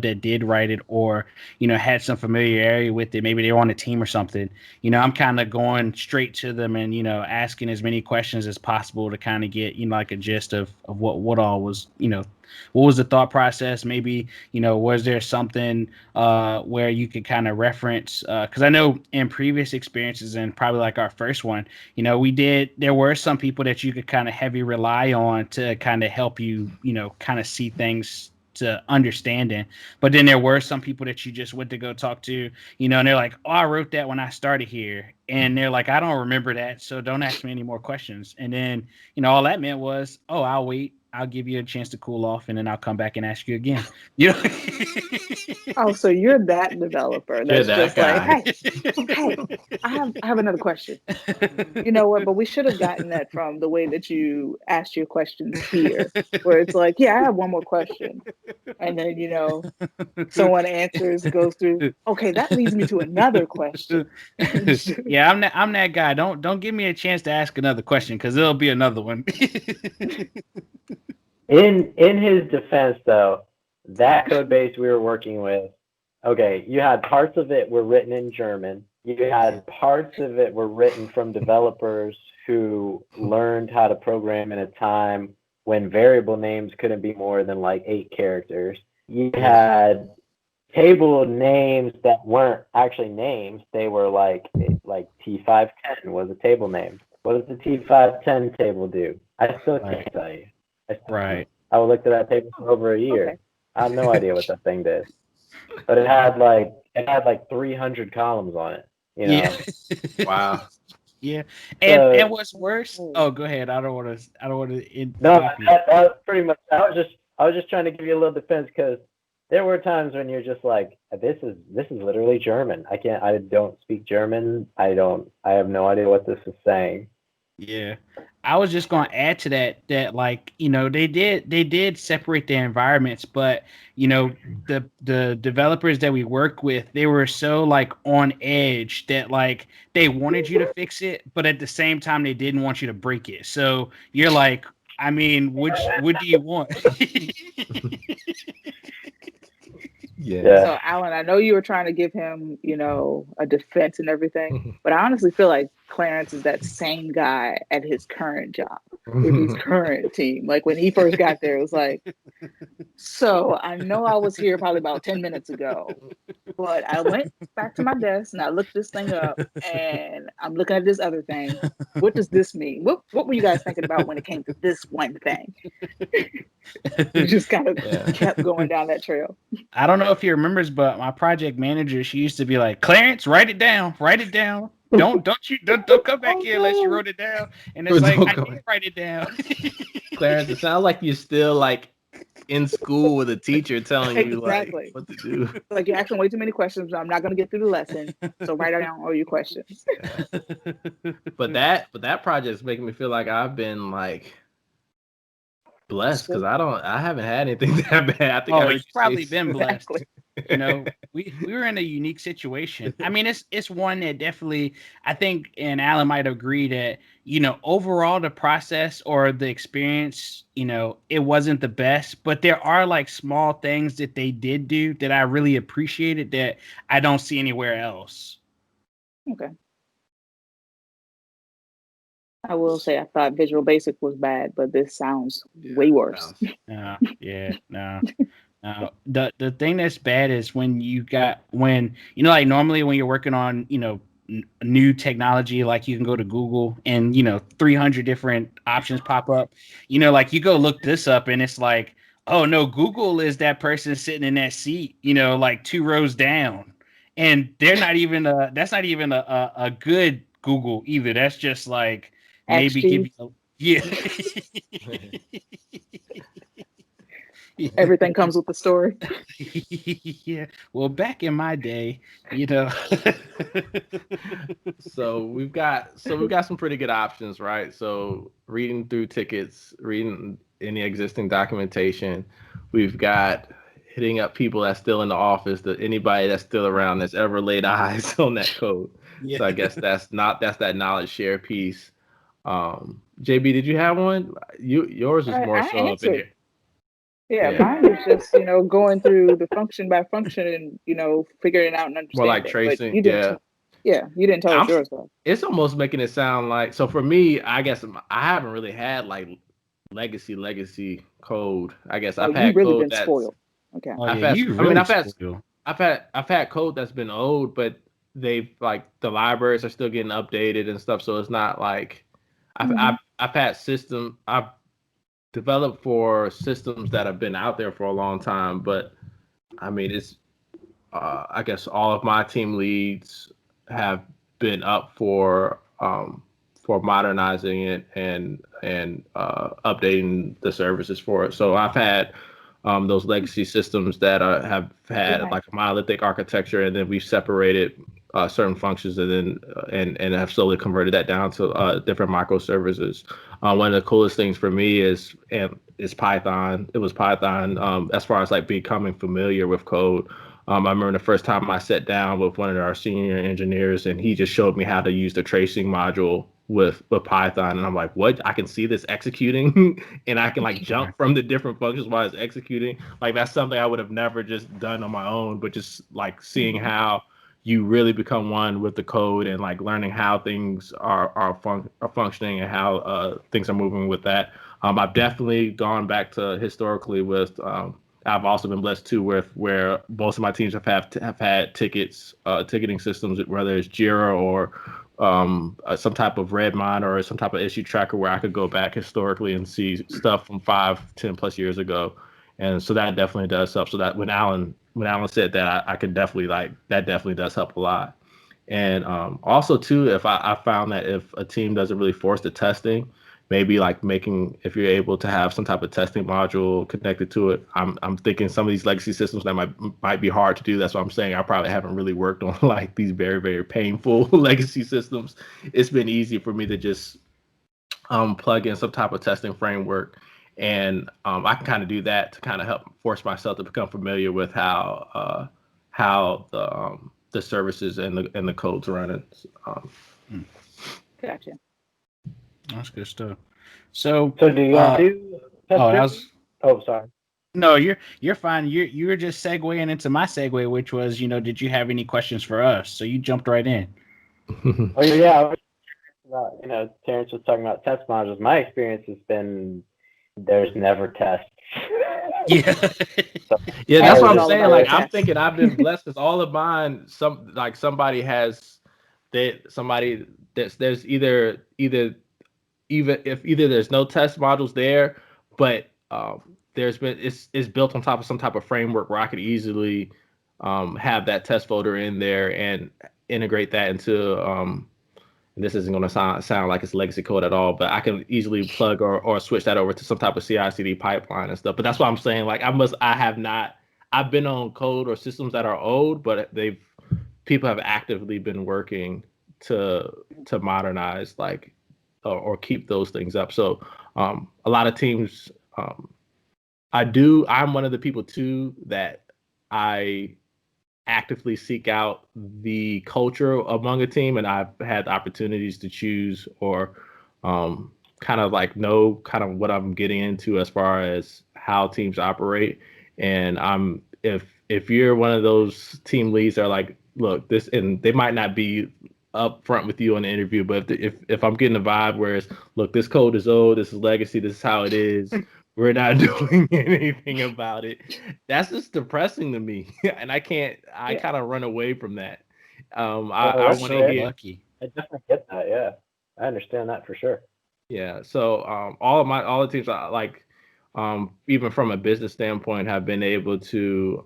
that did write it, or had some familiarity with it, maybe they were on a team or something. I'm kind of going straight to them and asking as many questions as possible to kind of get like a gist of what all was, what was the thought process. Maybe was there something where you could kind of reference, because I know in previous experiences, and probably like our first one, there were some people that you could kind of heavy rely on to kind of help you, kind of see things to understanding. But then there were some people that you just went to go talk to, and they're like, oh, I wrote that when I started here. And they're like, I don't remember that, so don't ask me any more questions. And then, all that meant was, oh, I'll wait. I'll give you a chance to cool off, and then I'll come back and ask you again. Oh, so you're that developer You're that's that just guy. like, hey, I have another question. You know what? But we should have gotten that from the way that you asked your questions here, where it's like, yeah, I have one more question. And then, someone answers, goes through, okay, that leads me to another question. Yeah, I'm that guy. Don't give me a chance to ask another question, because there'll be another one. In his defense, though, that code base we were working with, okay, you had parts of it were written in German. You had parts of it were written from developers who learned how to program in a time when variable names couldn't be more than like 8 characters. You had table names that weren't actually names. They were like T510 was a table name. What does the T510 table do? I still can't tell you. Right. I looked at that table for over a year. Okay. I have no idea what that thing did. But it had like 300 columns on it. Yeah. Wow. Yeah. And what's worse? Oh, go ahead. I don't want to. No, that was pretty much. I was just trying to give you a little defense, because there were times when you're just like, this is literally German. I don't speak German. I have no idea what this is saying. Yeah. I was just going to add to that like, they did separate the environments, but the developers that we work with, they were so like on edge that like they wanted you to fix it, but at the same time they didn't want you to break it. So you're like, I mean, what do you want? Yeah. So, Alan, I know you were trying to give him, a defense and everything, but I honestly feel like Clarence is that same guy at his current job with his current team. Like when he first got there, it was like, so I know I was here probably about 10 minutes ago, but I went back to my desk and I looked this thing up, and I'm looking at this other thing. What does this mean? What were you guys thinking about when it came to this one thing? You just kind of kept going down that trail. I don't know if he remembers, but my project manager, she used to be like, Clarence, write it down. Don't come back here unless you wrote it down. And it's like, I did write it down. Clarence, it sounds like you're still like in school with a teacher telling you Exactly. like what to do. Like you're asking way too many questions. I'm not going to get through the lesson, so write down all your questions. But that project's making me feel like I've been like blessed, because I haven't had anything that bad. I think you've probably been blessed. Exactly. We were in a unique situation. I mean, it's one that definitely, I think, and Alan might agree that, overall the process or the experience, it wasn't the best, but there are like small things that they did do that I really appreciated that I don't see anywhere else. Okay. I will say I thought Visual Basic was bad, but this sounds way worse. No. The thing that's bad is when like normally when you're working on new technology, like you can go to Google and 300 different options pop up. Like you go look this up and it's like, oh no, Google is that person sitting in that seat, like 2 rows down, and that's not even a good Google either. That's just like maybe XG. give you yeah. Everything comes with the story. Yeah. Well, back in my day, you know. So we've got some pretty good options, right? So reading through tickets, reading any existing documentation, we've got hitting up people that's still in the office, that anybody that's still around that's ever laid eyes on that code. Yeah. So I guess that's that knowledge share piece. JB, did you have one? Yours is more I so up in answered. here. Yeah, Yeah, mine was just, going through the function by function and, figuring it out and more like understanding. But tracing. you didn't, Yeah, you didn't tell us I'm. yours though. It's almost making it sound like, so for me, I guess I haven't really had like legacy code. I guess Oh, I've you had really code been that's spoiled. Okay. Oh I've yeah, had. you I mean, really spoil. I've had code that's been old, but they've like the libraries are still getting updated and stuff. So it's not like Hmm. I've had system I've developed for systems that have been out there for a long time. But I mean, it's I guess all of my team leads have been up for modernizing it and updating the services for it. So I've had those legacy systems that have Very had nice. like a monolithic architecture, and then we've separated certain functions, and then and have slowly converted that down to different microservices. One of the coolest things for me is Python. It was Python as far as like becoming familiar with code. I remember the first time I sat down with one of our senior engineers, and he just showed me how to use the tracing module with Python, and I'm like, what? I can see this executing, and I can like jump from the different functions while it's executing. Like that's something I would have never just done on my own, but just like seeing Hmm. how you really become one with the code and like learning how things are functioning and how things are moving with that. I've definitely gone back to historically with I've also been blessed too with where most of my teams have had ticketing systems, whether it's Jira or some type of Redmine or some type of issue tracker where I could go back historically and see stuff from 5, 10+ years ago. And so that definitely does help. So that when Alan said that, I could definitely like that definitely does help a lot. And also too, if I found that if a team doesn't really force the testing, maybe like making if you're able to have some type of testing module connected to it. I'm thinking some of these legacy systems that might be hard to do. That's what I'm saying. I probably haven't really worked on like these very, very painful legacy systems. It's been easy for me to just plug in some type of testing framework, and I can kind of do that to kind of help force myself to become familiar with how the services and the codes running. Hmm, Gotcha. that's good stuff. So, So do you guys do test oh, that driven? was Oh, sorry. no, you're fine. You were just segueing into my segue, which was, did you have any questions for us? So you jumped right in. Oh yeah, I was about, Terrence was talking about test modules. My experience has been there's never tests. Yeah. So Yeah, I that's what It's I'm was all saying. about the Like very I'm test. thinking I've been blessed because all of mine, somebody has somebody there's either there's no test modules there, but there's been it's built on top of some type of framework where I could easily have that test folder in there and integrate that into and this isn't going to sound like it's legacy code at all, but I can easily plug or switch that over to some type of CI/CD pipeline and stuff. But that's what I'm saying. Like I have not. I've been on code or systems that are old, but people have actively been working to modernize like or keep those things up. So a lot of teams. I'm one of the people too that I actively seek out the culture among a team, and I've had opportunities to choose or kind of like know kind of what I'm getting into as far as how teams operate. And if you're one of those team leads that are like, look, this, and they might not be up front with you on the interview, but if I'm getting a vibe where it's, look, this code is old, this is legacy, this is how it is, we're not doing anything about it. That's just depressing to me, and I Yeah. kind of run away from that. well. I You're That's want to so fair. hear, lucky. I definitely get that. Yeah, I understand that for sure. yeah. So all the teams like, even from a business standpoint, have been able to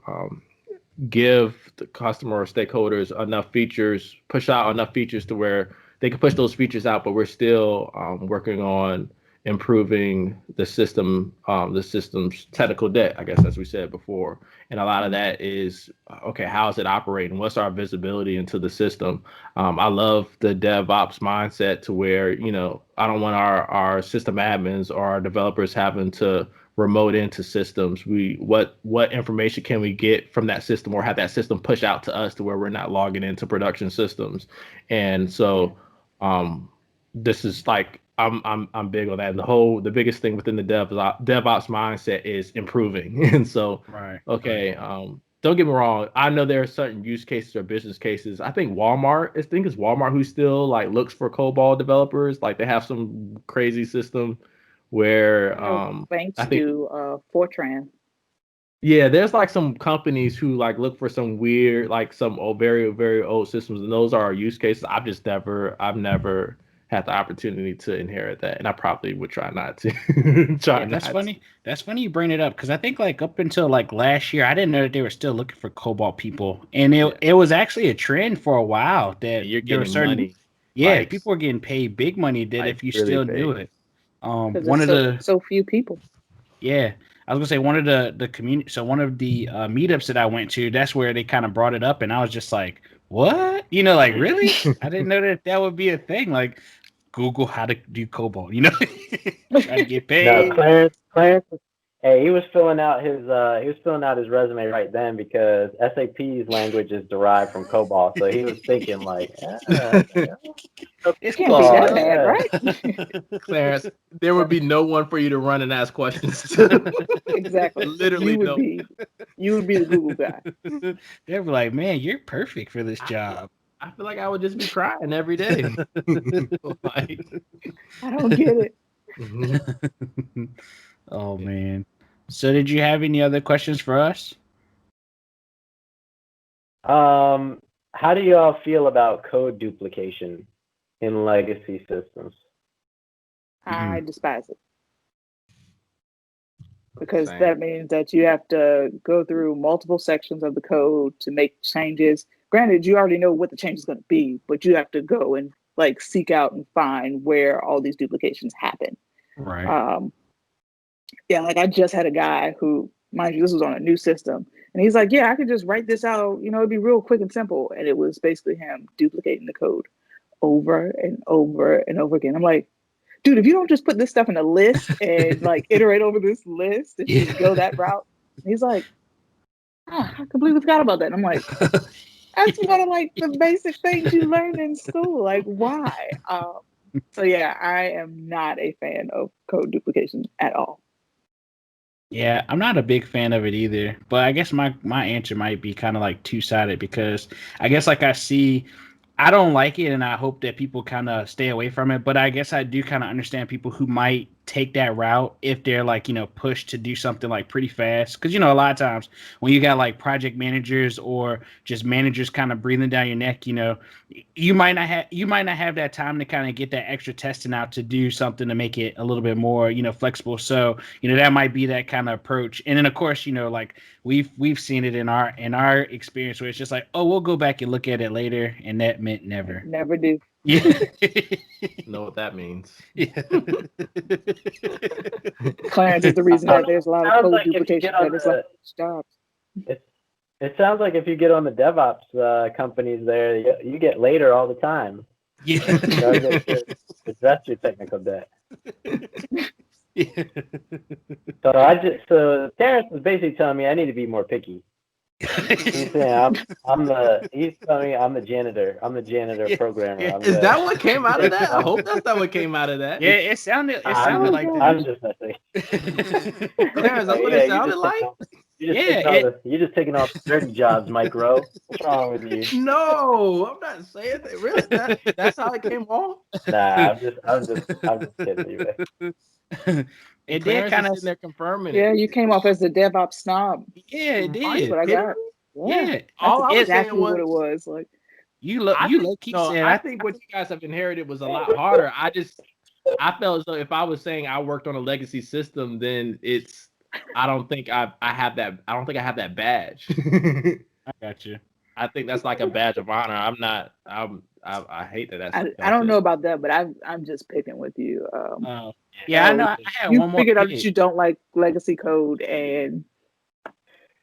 give the customer or stakeholders enough features, push out enough features to where they can push those features out, but we're still working on improving the system's technical debt, I guess, as we said before. And a lot of that is, okay, how is it operating? What's our visibility into the system? I love the DevOps mindset to where, I don't want our system admins or our developers having to remote into systems. What information can we get from that system, or have that system push out to us to where we're not logging into production systems? And so this is like, I'm big on that. The biggest thing within the DevOps mindset is improving. And so, Right. okay, don't get me wrong. I know there are certain use cases or business cases. I think it's Walmart who still like looks for COBOL developers. Like they have some crazy system where banks I think do Fortran. yeah, there's like some companies who like look for some weird, like some very, very old systems, and those are our use cases. I've never had the opportunity to inherit that, and I probably would try not to. Yeah, that's funny. That's funny you bring it up, because I think like up until like last year, I didn't know that they were still looking for Cobalt people, and it was actually a trend for a while that You're there were getting certain money. yeah, Like, people were getting paid big money that like if you really still knew big. it. Because One of the so few people. Yeah, I was gonna say one of the community. So one of the meetups that I went to, that's where they kind of brought it up, and I was just like, "What? Like really? I didn't know that would be a thing. Like Google how to do COBOL. Try to get No, paid." Clarence. Hey, he was filling out his resume right then because SAP's language is derived from COBOL. So he was thinking like, It's Can't close be that enough. bad, yeah. right? Clarence, there would be no one for you to run and ask questions to. Exactly. Literally You would no. be the Google guy. They'd be like, "Man, you're perfect for this I job." I feel like I would just be crying every day. Like, I don't get it. Oh yeah. man. So did you have any other questions for us? How do y'all feel about code duplication in legacy systems? I despise it, because Same. that means that you have to go through multiple sections of the code to make changes. Granted, you already know what the change is going to be, but you have to go and like seek out and find where all these duplications happen. Right. Yeah, like I just had a guy who, mind you, this was on a new system, and he's like, "Yeah, I could just write this out. It'd be real quick and simple." And it was basically him duplicating the code over and over and over again. I'm like, dude, if you don't just put this stuff in a list and like iterate over this list and just go that route. And he's like, oh, I completely forgot about that. And I'm like, that's one of like the basic things you learn in school. Like, why? So yeah, I am not a fan of code duplication at all. Yeah, I'm not a big fan of it either. But I guess my answer might be kind of like two-sided, because I guess like I don't like it, and I hope that people kind of stay away from it. But I guess I do kind of understand people who might take that route if they're like, pushed to do something like pretty fast. Because, a lot of times when you got like project managers or just managers kind of breathing down your neck, you might not have that time to kind of get that extra testing out to do something to make it a little bit more, flexible. So, that might be that kind of approach. And then of course, like we've seen it in our experience where it's just like, oh, we'll go back and look at it later, and that meant never. Never do. Yeah. Know what that means. Yeah. Clarence is the reason that there's a lot of Sounds code like if you duplication get on that is like jobs. it sounds like if you get on the DevOps companies there, you get later all the time. Yeah. To address your technical debt. Yeah. So Terrence is basically telling me I need to be more picky. He's saying he's telling me I'm the janitor. I'm the janitor programmer. Yeah. Is that what came out of that? I hope that's not what came out of that. Yeah, it sounded like that. I'm just messing. Clarence, that's what it sounded like? You're just taking off dirty jobs, Micro. What's wrong with you? No, I'm not saying that. Really? That's how it came off? Nah, I'm just kidding you. It Clarence did kind is of. sitting there confirming Yeah, it. you came off as the DevOps snob. Yeah, it Are you did. That's what I kidding got. me? Yeah, Yeah. that's All I was exactly saying what it was. Like, You I low think, key no, said. I think what you guys have inherited was a lot harder. I felt as though if I was saying I worked on a legacy system, then I don't think I have that badge. I got you. I think that's like a badge of honor. I hate that. I don't know about that, but I'm just picking with you. Yeah, I know. I had You one more figured out that kid. you don't like legacy code, and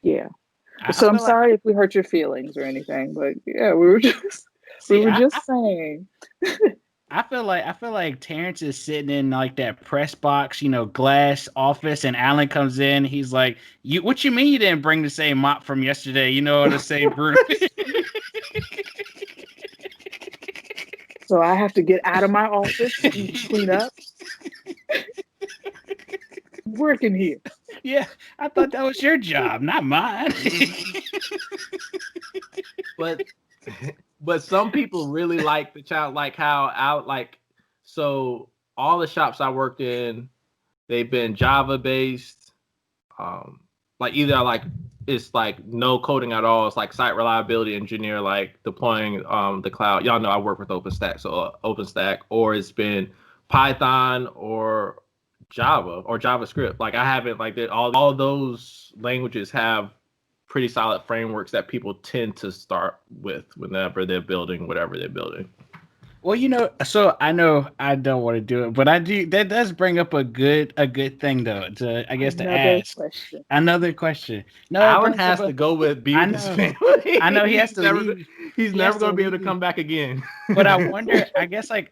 yeah. I So I'm feel like sorry if we hurt your feelings or anything, but yeah, we were just see, saying. I feel like Terrence is sitting in like that press box, glass office, and Alan comes in. He's like, "You, what you mean you didn't bring the same mop from yesterday? Or the same broom?" So I have to get out of my office and clean up. Working here. Yeah, I thought that was your job, not mine. But some people really like the child, like how out like so all the shops I worked in, they've been Java based. Like either like it's like no coding at all. It's like site reliability engineer, like deploying the cloud. Y'all know I work with OpenStack, so OpenStack, or it's been Python or Java or JavaScript. Like I haven't like that. All those languages have pretty solid frameworks that people tend to start with whenever they're building whatever they're building. Well, so I know I don't want to do it, but I do. That does bring up a good thing, though. I guess to ask another question. No, it Alan brings has up to go be with his family. I know he has to leave. He's never going to be able to come back again. But I wonder. I guess like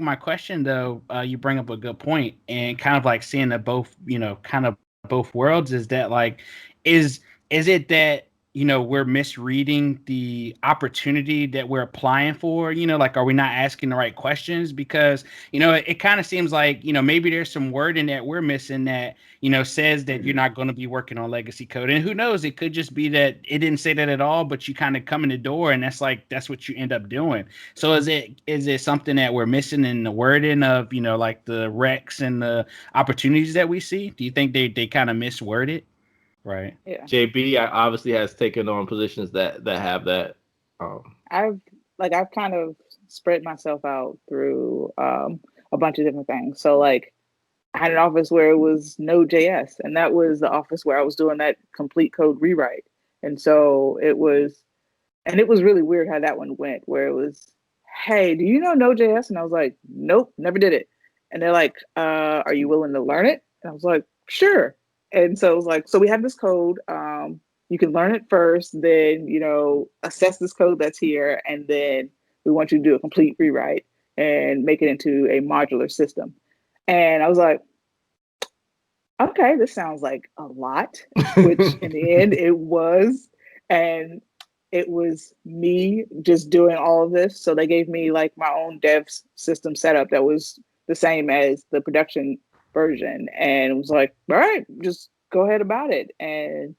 my question though. You bring up a good point, and kind of like seeing the both, kind of both worlds. Is that like, is it that we're misreading the opportunity that we're applying for? Like, are we not asking the right questions? Because, it kind of seems like, maybe there's some wording that we're missing that, says that you're not going to be working on legacy code. And who knows, it could just be that it didn't say that at all, but you kind of come in the door and that's what you end up doing. So is it something that we're missing in the wording of, like the recs and the opportunities that we see? Do you think they kind of misword it? Right. Yeah. JB obviously has taken on positions that have that. I've kind of spread myself out through a bunch of different things. So like I had an office where it was Node.js, and that was the office where I was doing that complete code rewrite. And so it was really weird how that one went, where it was, hey, do you know Node.js? And I was like, nope, never did it. And they're like, are you willing to learn it? And I was like, sure. And so it was like, so we have this code. You can learn it first, then, assess this code that's here. And then we want you to do a complete rewrite and make it into a modular system. And I was like, okay, this sounds like a lot, which in the end it was. And it was me just doing all of this. So they gave me like my own dev system setup that was the same as the production version. And it was like, all right, just go ahead about it. And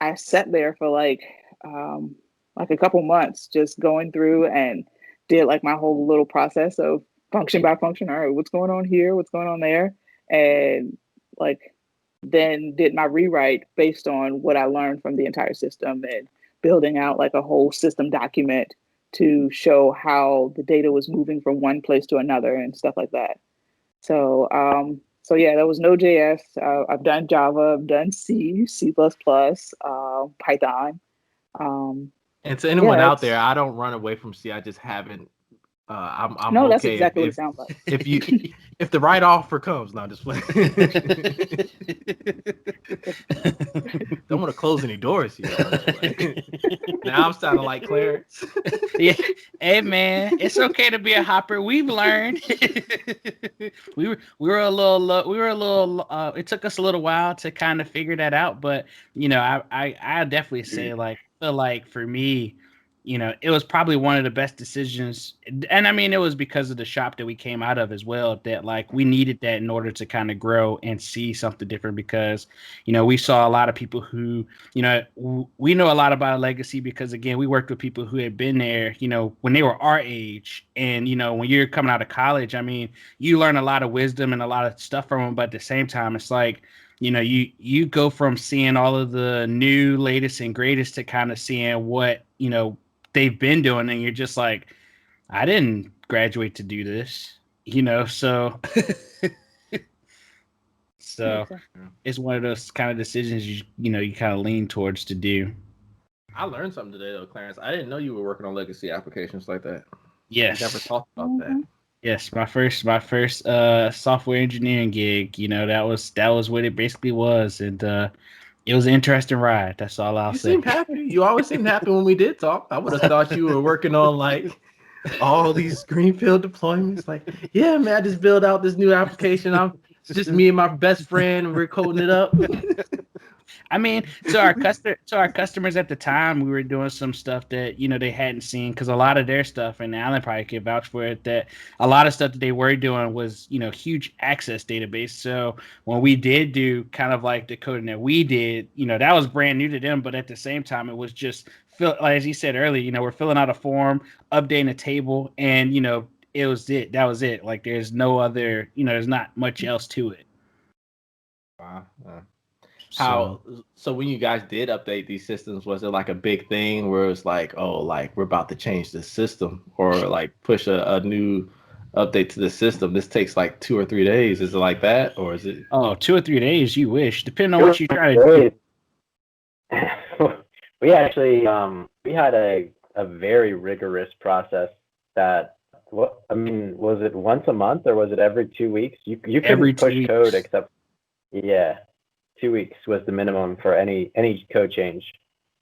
I sat there for like a couple months just going through and did like my whole little process of function by function. All right, what's going on here? What's going on there? And like then did my rewrite based on what I learned from the entire system and building out like a whole system document to show how the data was moving from one place to another and stuff like that. So, so yeah, that was Node.js. I've done Java, I've done C++, Python. And to anyone out there, I don't run away from C. I just haven't. I'm no, okay that's exactly what it sounds like. If the right offer comes, no, just play. Don't want to close any doors here. Now I'm sounding like Clarence. Yeah, hey man, it's okay to be a hopper. We've learned. we were a little. It took us a little while to kind of figure that out, but I definitely say like feel like for me. It was probably one of the best decisions. And I mean, it was because of the shop that we came out of as well, that like we needed that in order to kind of grow and see something different because, we saw a lot of people who, we know a lot about legacy because again, we worked with people who had been there, when they were our age. And, when you're coming out of college, I mean, you learn a lot of wisdom and a lot of stuff from them. But at the same time, it's like, you go from seeing all of the new, latest and greatest to kind of seeing what, they've been doing, and you're just like, I didn't graduate to do this, so so it's one of those kind of decisions you kind of lean towards to do. I learned something today though, Clarence. I didn't know you were working on legacy applications like that. We never Yes. talked about that. Yes, my first software engineering gig, that was what it basically was, and it was an interesting ride. That's all I'll You say. seemed happy. You always seemed happy when we did talk. I would have thought you were working on like all these greenfield deployments. Like, yeah, man, I just build out this new application. It's just me and my best friend, and we're coding it up. I mean, to our customers at the time, we were doing some stuff that they hadn't seen, because a lot of their stuff, and Alan probably could vouch for it, that a lot of stuff that they were doing was huge access database. So when we did do kind of like the coding that we did, that was brand new to them. But at the same time, it was just like, as you said earlier, we're filling out a form, updating a table, and it was it. That was it. Like there's no other, there's not much else to it. Wow. So So when you guys did update these systems, was it like a big thing where it's like, oh, like we're about to change the system, or like push a new update to the system? This takes like 2 or 3 days. Is it like that, or is it? 2 or 3 days, you wish, depending on It what was you try to do. great. We actually we had a very rigorous process that was it once a month or was it every 2 weeks? You Every couldn't 2 push code weeks. except 2 weeks was the minimum for any code change.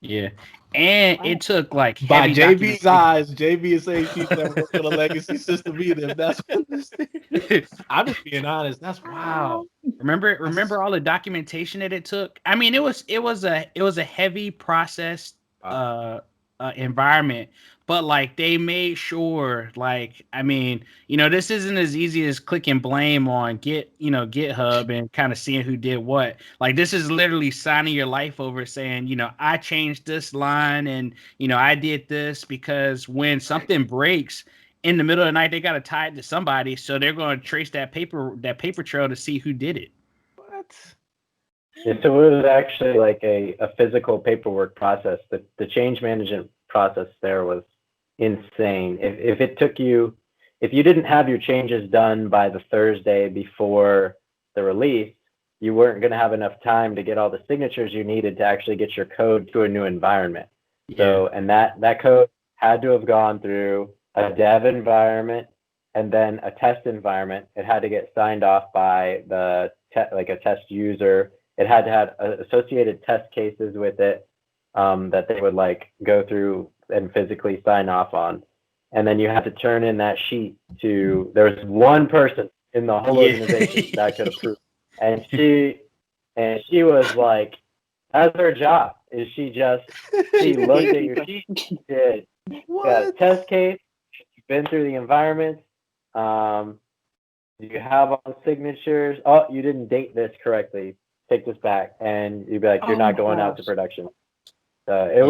Yeah, and it took like By heavy JB's documentation. eyes, JB is saying she's never worked on a legacy system either. If that's what this is. I'm just being honest. That's wow. Remember all the documentation that it took. I mean, it was a heavy process environment, but like they made sure, like, I mean, this isn't as easy as clicking blame on GitHub and kind of seeing who did what. Like this is literally signing your life over, saying, I changed this line, and I did this, because when something breaks in the middle of the night, they got to tie it to somebody, so they're going to trace that paper trail to see who did it. What? Yeah, so it was actually like a physical paperwork process. The change management process there was insane. If you didn't have your changes done by the Thursday before the release, you weren't going to have enough time to get all the signatures you needed to actually get your code to a new environment. So, and that code had to have gone through a dev environment and then a test environment. It had to get signed off by like a test user. It had to have associated test cases with it that they would like go through and physically sign off on. And then you had to turn in that sheet to, there was one person in the whole organization that could approve. And she was like, that's her job. Is she looked at your sheet, she did got a test case, you've been through the environment. You have all the signatures. Oh, you didn't date this correctly. Take this back, and you'd be like, you're not going out to production. It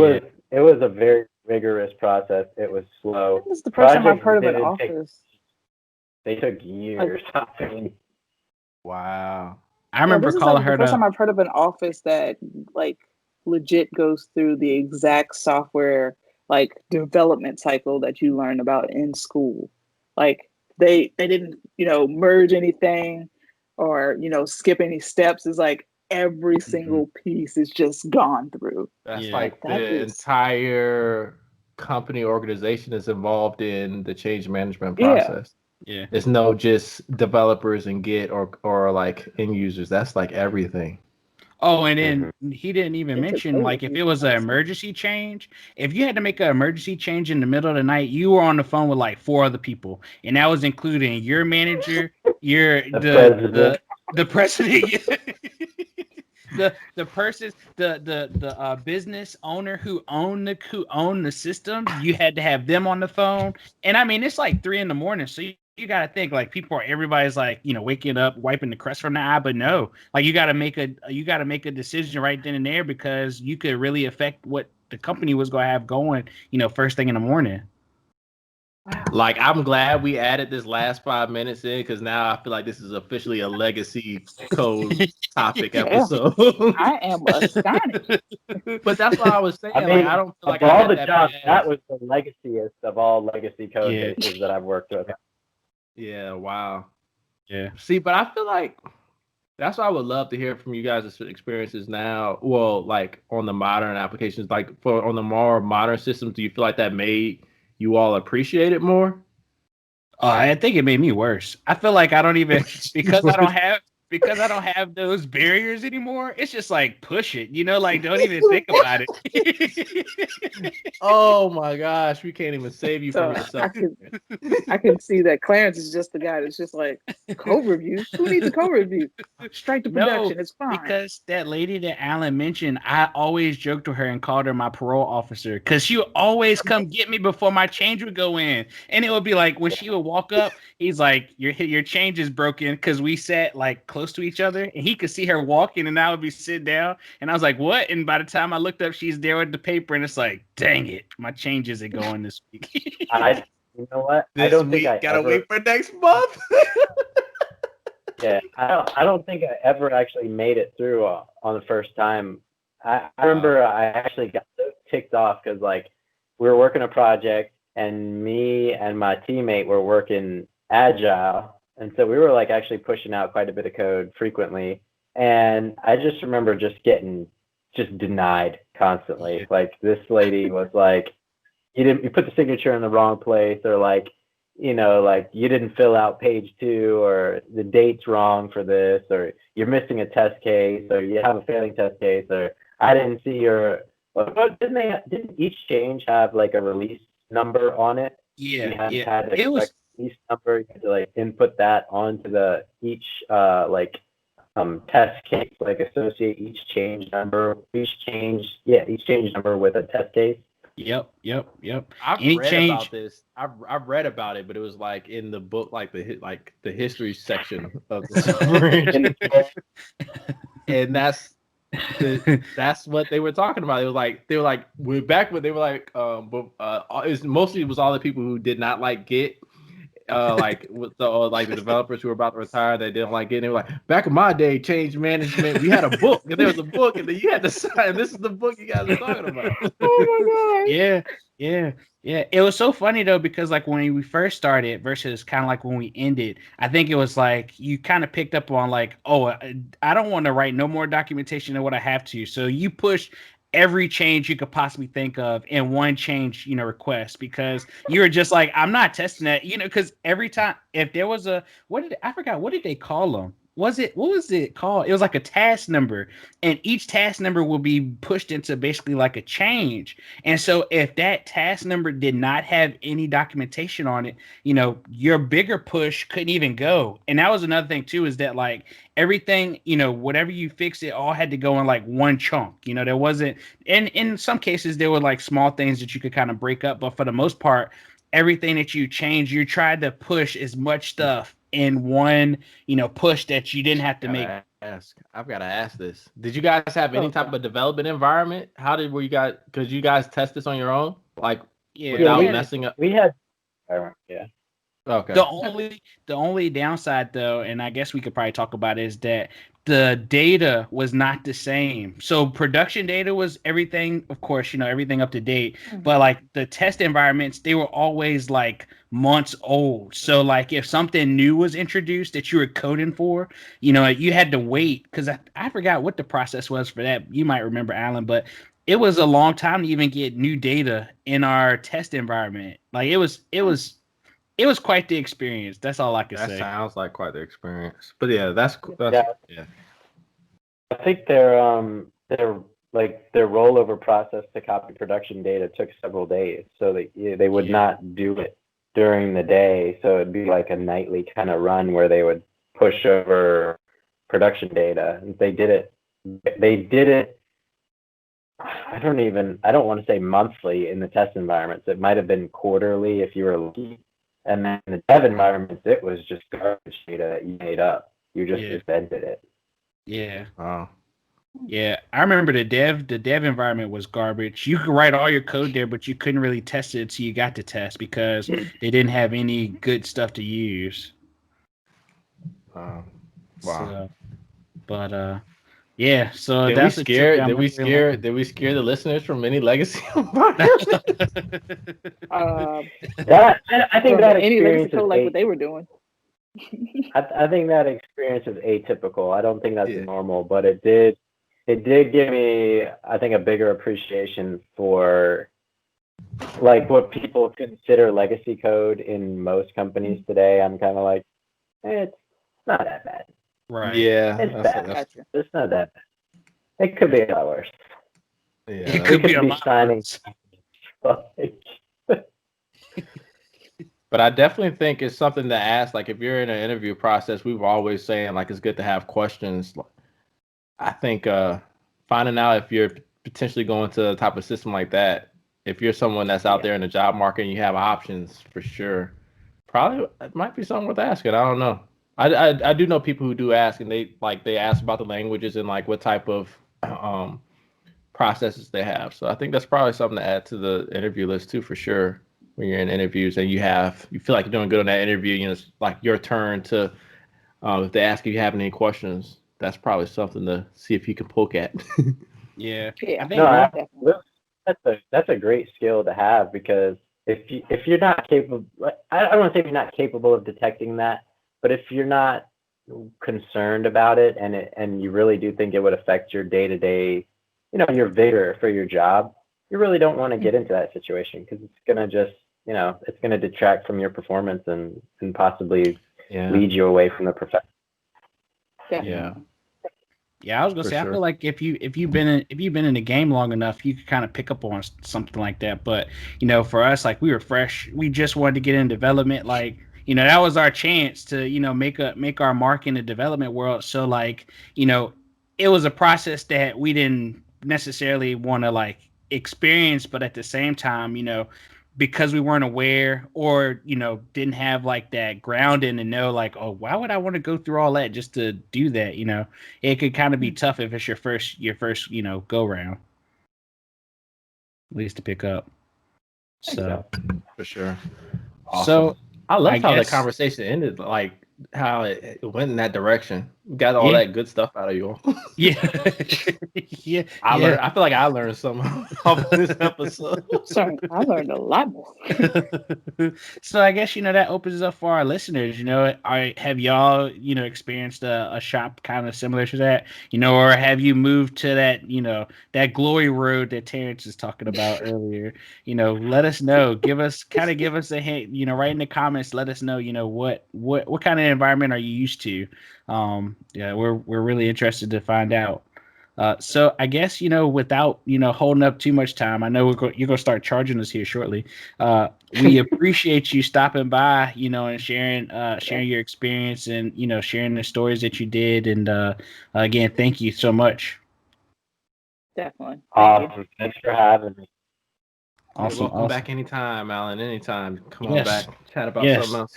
was a very rigorous process. It was slow. This is the first time I've heard of an office. They took years. Wow. I remember this is calling like her the first time I've heard of an office that like legit goes through the exact software like development cycle that you learn about in school. Like they didn't merge anything or skip any steps. It's like every single piece is just gone through. That's Yeah. like the entire company organization is involved in the change management process. Yeah. It's no just developers and Git or like end users. That's like everything. Oh, and then he didn't even It's mention, like, if crazy. it was an emergency change, if you had to make an emergency change in the middle of the night, you were on the phone with like 4 other people, and that was including your manager, the president, the person, the business owner who owned the system. You had to have them on the phone, and I mean it's like 3 a.m, so you got to think like everybody's like waking up, wiping the crust from the eye, but no, like you got to make a decision right then and there, because you could really affect what the company was going to have going first thing in the morning. Like, I'm glad we added this last 5 minutes in, because now I feel like this is officially a legacy code topic episode. I am astonished. But that's what I was saying. I mean, like, I don't feel like of I all had the that jobs, bad. that was the legacyest of all legacy code bases that I've worked with. Yeah, wow. Yeah. See, but I feel like That's what I would love to hear from you guys' experiences now. Well, like on the modern applications, like on the more modern systems, do you feel like that made you all appreciate it more? I think it made me worse. I feel like I don't even because I don't have those barriers anymore. It's just like push it, like don't even think about it. Oh my gosh, we can't even save you from So yourself. I can see that Clarence is just the guy that's just like code review. Who needs a code review? Straight to No, production. It's fine. because that lady that Alan mentioned, I always joked with her and called her my parole officer because she would always come get me before my change would go in. And it would be like when she would walk up, he's like, your change is broken because we sat like close to each other and he could see her walking and I would be sitting down. And I was like, what? And by the time I looked up, she's there with the paper and it's like, dang it, my change isn't going this week. You know what? This I don't week, think I gotta ever, wait for next month. yeah, I don't think I ever actually made it through on the first time. I remember I actually got so ticked off because like we were working a project and me and my teammate were working agile, and so we were like actually pushing out quite a bit of code frequently. And I just remember just getting just denied constantly. Like this lady was like, you put the signature in the wrong place, or like, like you didn't fill out page 2, or the date's wrong for this, or you're missing a test case, or you have a failing test case, or I didn't see your. Well, didn't each change have like a release number on it? You Yeah, yeah. had a It was correct release number. You had to like input that onto the each test case, like associate each change number with a test case. Yep. I've Any read change. about this. I've read about it, but it was like in the book, like the history section of the submarine, and that's what they were talking about. It was like they were like way back when they were like, it was all the people who did not like Git. Like with the developers who were about to retire, they didn't like it. They were like, back in my day, change management, we had a book, and there was a book, and then you had to sign. This is the book you guys are talking about. Oh my god. Yeah. It was so funny though because like when we first started versus kind of like when we ended, I think it was like you kind of picked up on like, oh, I don't want to write no more documentation than what I have to. So you push every change you could possibly think of in one change, request because you were just like, I'm not testing that, because every time if there was I forgot what did they call them? What was it called? It was like a task number, and each task number will be pushed into basically like a change. And so if that task number did not have any documentation on it, your bigger push couldn't even go. And that was another thing too, is that like everything, whatever you fix, it all had to go in like one chunk. There wasn't, and in some cases there were like small things that you could kind of break up, but for the most part, everything that you changed, you tried to push as much stuff in one, push that you didn't have to make. I've got to ask this. Did you guys have any type of development environment? Were you guys, because you guys test this on your own? Like, without messing up? We had, yeah. Okay. The only downside though, and I guess we could probably talk about it, is that the data was not the same. So production data was everything, of course, everything up to date, but like the test environments, they were always like months old. So like if something new was introduced that you were coding for, you had to wait because I forgot what the process was for that. You might remember, Alan, but it was a long time to even get new data in our test environment. Like it was quite the experience. That's all I can say. That sounds like quite the experience. But yeah, that's yeah. I think their rollover process to copy production data took several days, so they would not do it during the day. So it'd be like a nightly kind of run where they would push over production data. And they did it. I don't want to say monthly in the test environments. It might have been quarterly if you were lucky. And then in the dev environments, it was just garbage data that you made up. You just invented it. Yeah. Wow. Yeah, I remember the dev environment was garbage. You could write all your code there, but you couldn't really test it until you got to test because they didn't have any good stuff to use. Wow. So, but yeah, so did that's we scare the listeners from any legacy? I think that any legacy experience code like what they were doing. I think that experience is atypical. I don't think that's normal, but it did give me, I think, a bigger appreciation for like what people consider legacy code in most companies today. I'm kind of like, it's not that bad. Right. Yeah. It's bad. It's not that bad. It could be a lot worse. Yeah. It could be a lot signing. But I definitely think it's something to ask. Like if you're in an interview process, we've always saying like it's good to have questions. I think finding out if you're potentially going to a type of system like that, if you're someone that's out there in the job market and you have options for sure, probably it might be something worth asking. I don't know. I do know people who do ask, and they ask about the languages and like what type of processes they have. So I think that's probably something to add to the interview list too, for sure. When you're in interviews and you feel like you're doing good on that interview, you know, it's like your turn to, if they ask if you have any questions, that's probably something to see if you can poke at. Yeah. Yeah. I think that's a great skill to have, because if you're not capable, I don't want to say if you're not capable of detecting that, but if you're not concerned about it and you really do think it would affect your day-to-day, you know, your vigor for your job, you really don't want to get into that situation, because it's gonna just, you know, it's gonna detract from your performance and possibly lead you away from the profession. Definitely. Yeah, I was gonna say, I feel like if you've been in the game long enough, you could kind of pick up on something like that. But you know, for us, like we were fresh, we just wanted to get in development. Like, you know, that was our chance to, you know, make our mark in the development world. So like, you know, it was a process that we didn't necessarily want to like experience, but at the same time, you know, because we weren't aware or, you know, didn't have like that grounding to know like, oh, why would I want to go through all that just to do that? You know, it could kind of be tough if it's your first, you know, go round, at least to pick up. So for sure. Awesome. So I love how the conversation ended, like how it went in that direction. We got all that good stuff out of you. Yeah. I feel like I learned something off this episode. Sorry, I learned a lot more. So I guess, you know, that opens up for our listeners. You know, have y'all, you know, experienced a shop kind of similar to that, you know, or have you moved to that, you know, that glory road that Terrence was talking about earlier? You know, let us know. Give us a hint. You know, write in the comments. Let us know. You know, what kind of environment are you used to? Yeah, we're really interested to find out. So I guess, you know, without, you know, holding up too much time, I know you're gonna start charging us here shortly. We appreciate you stopping by, you know, and sharing your experience and, you know, sharing the stories that you did. And again, thank you so much. Definitely. Awesome. Thanks for having me. Awesome. You're welcome back anytime, Alan. Anytime. Come on back. Chat about something else.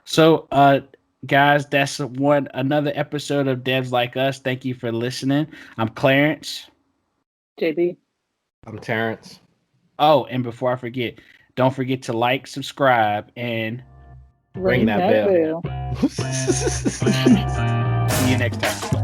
So guys, that's another episode of Devs Like Us. Thank you for listening. I'm Clarence. JB. I'm Terrence. Oh, and before I forget, don't forget to like, subscribe, and ring that bell. See you next time.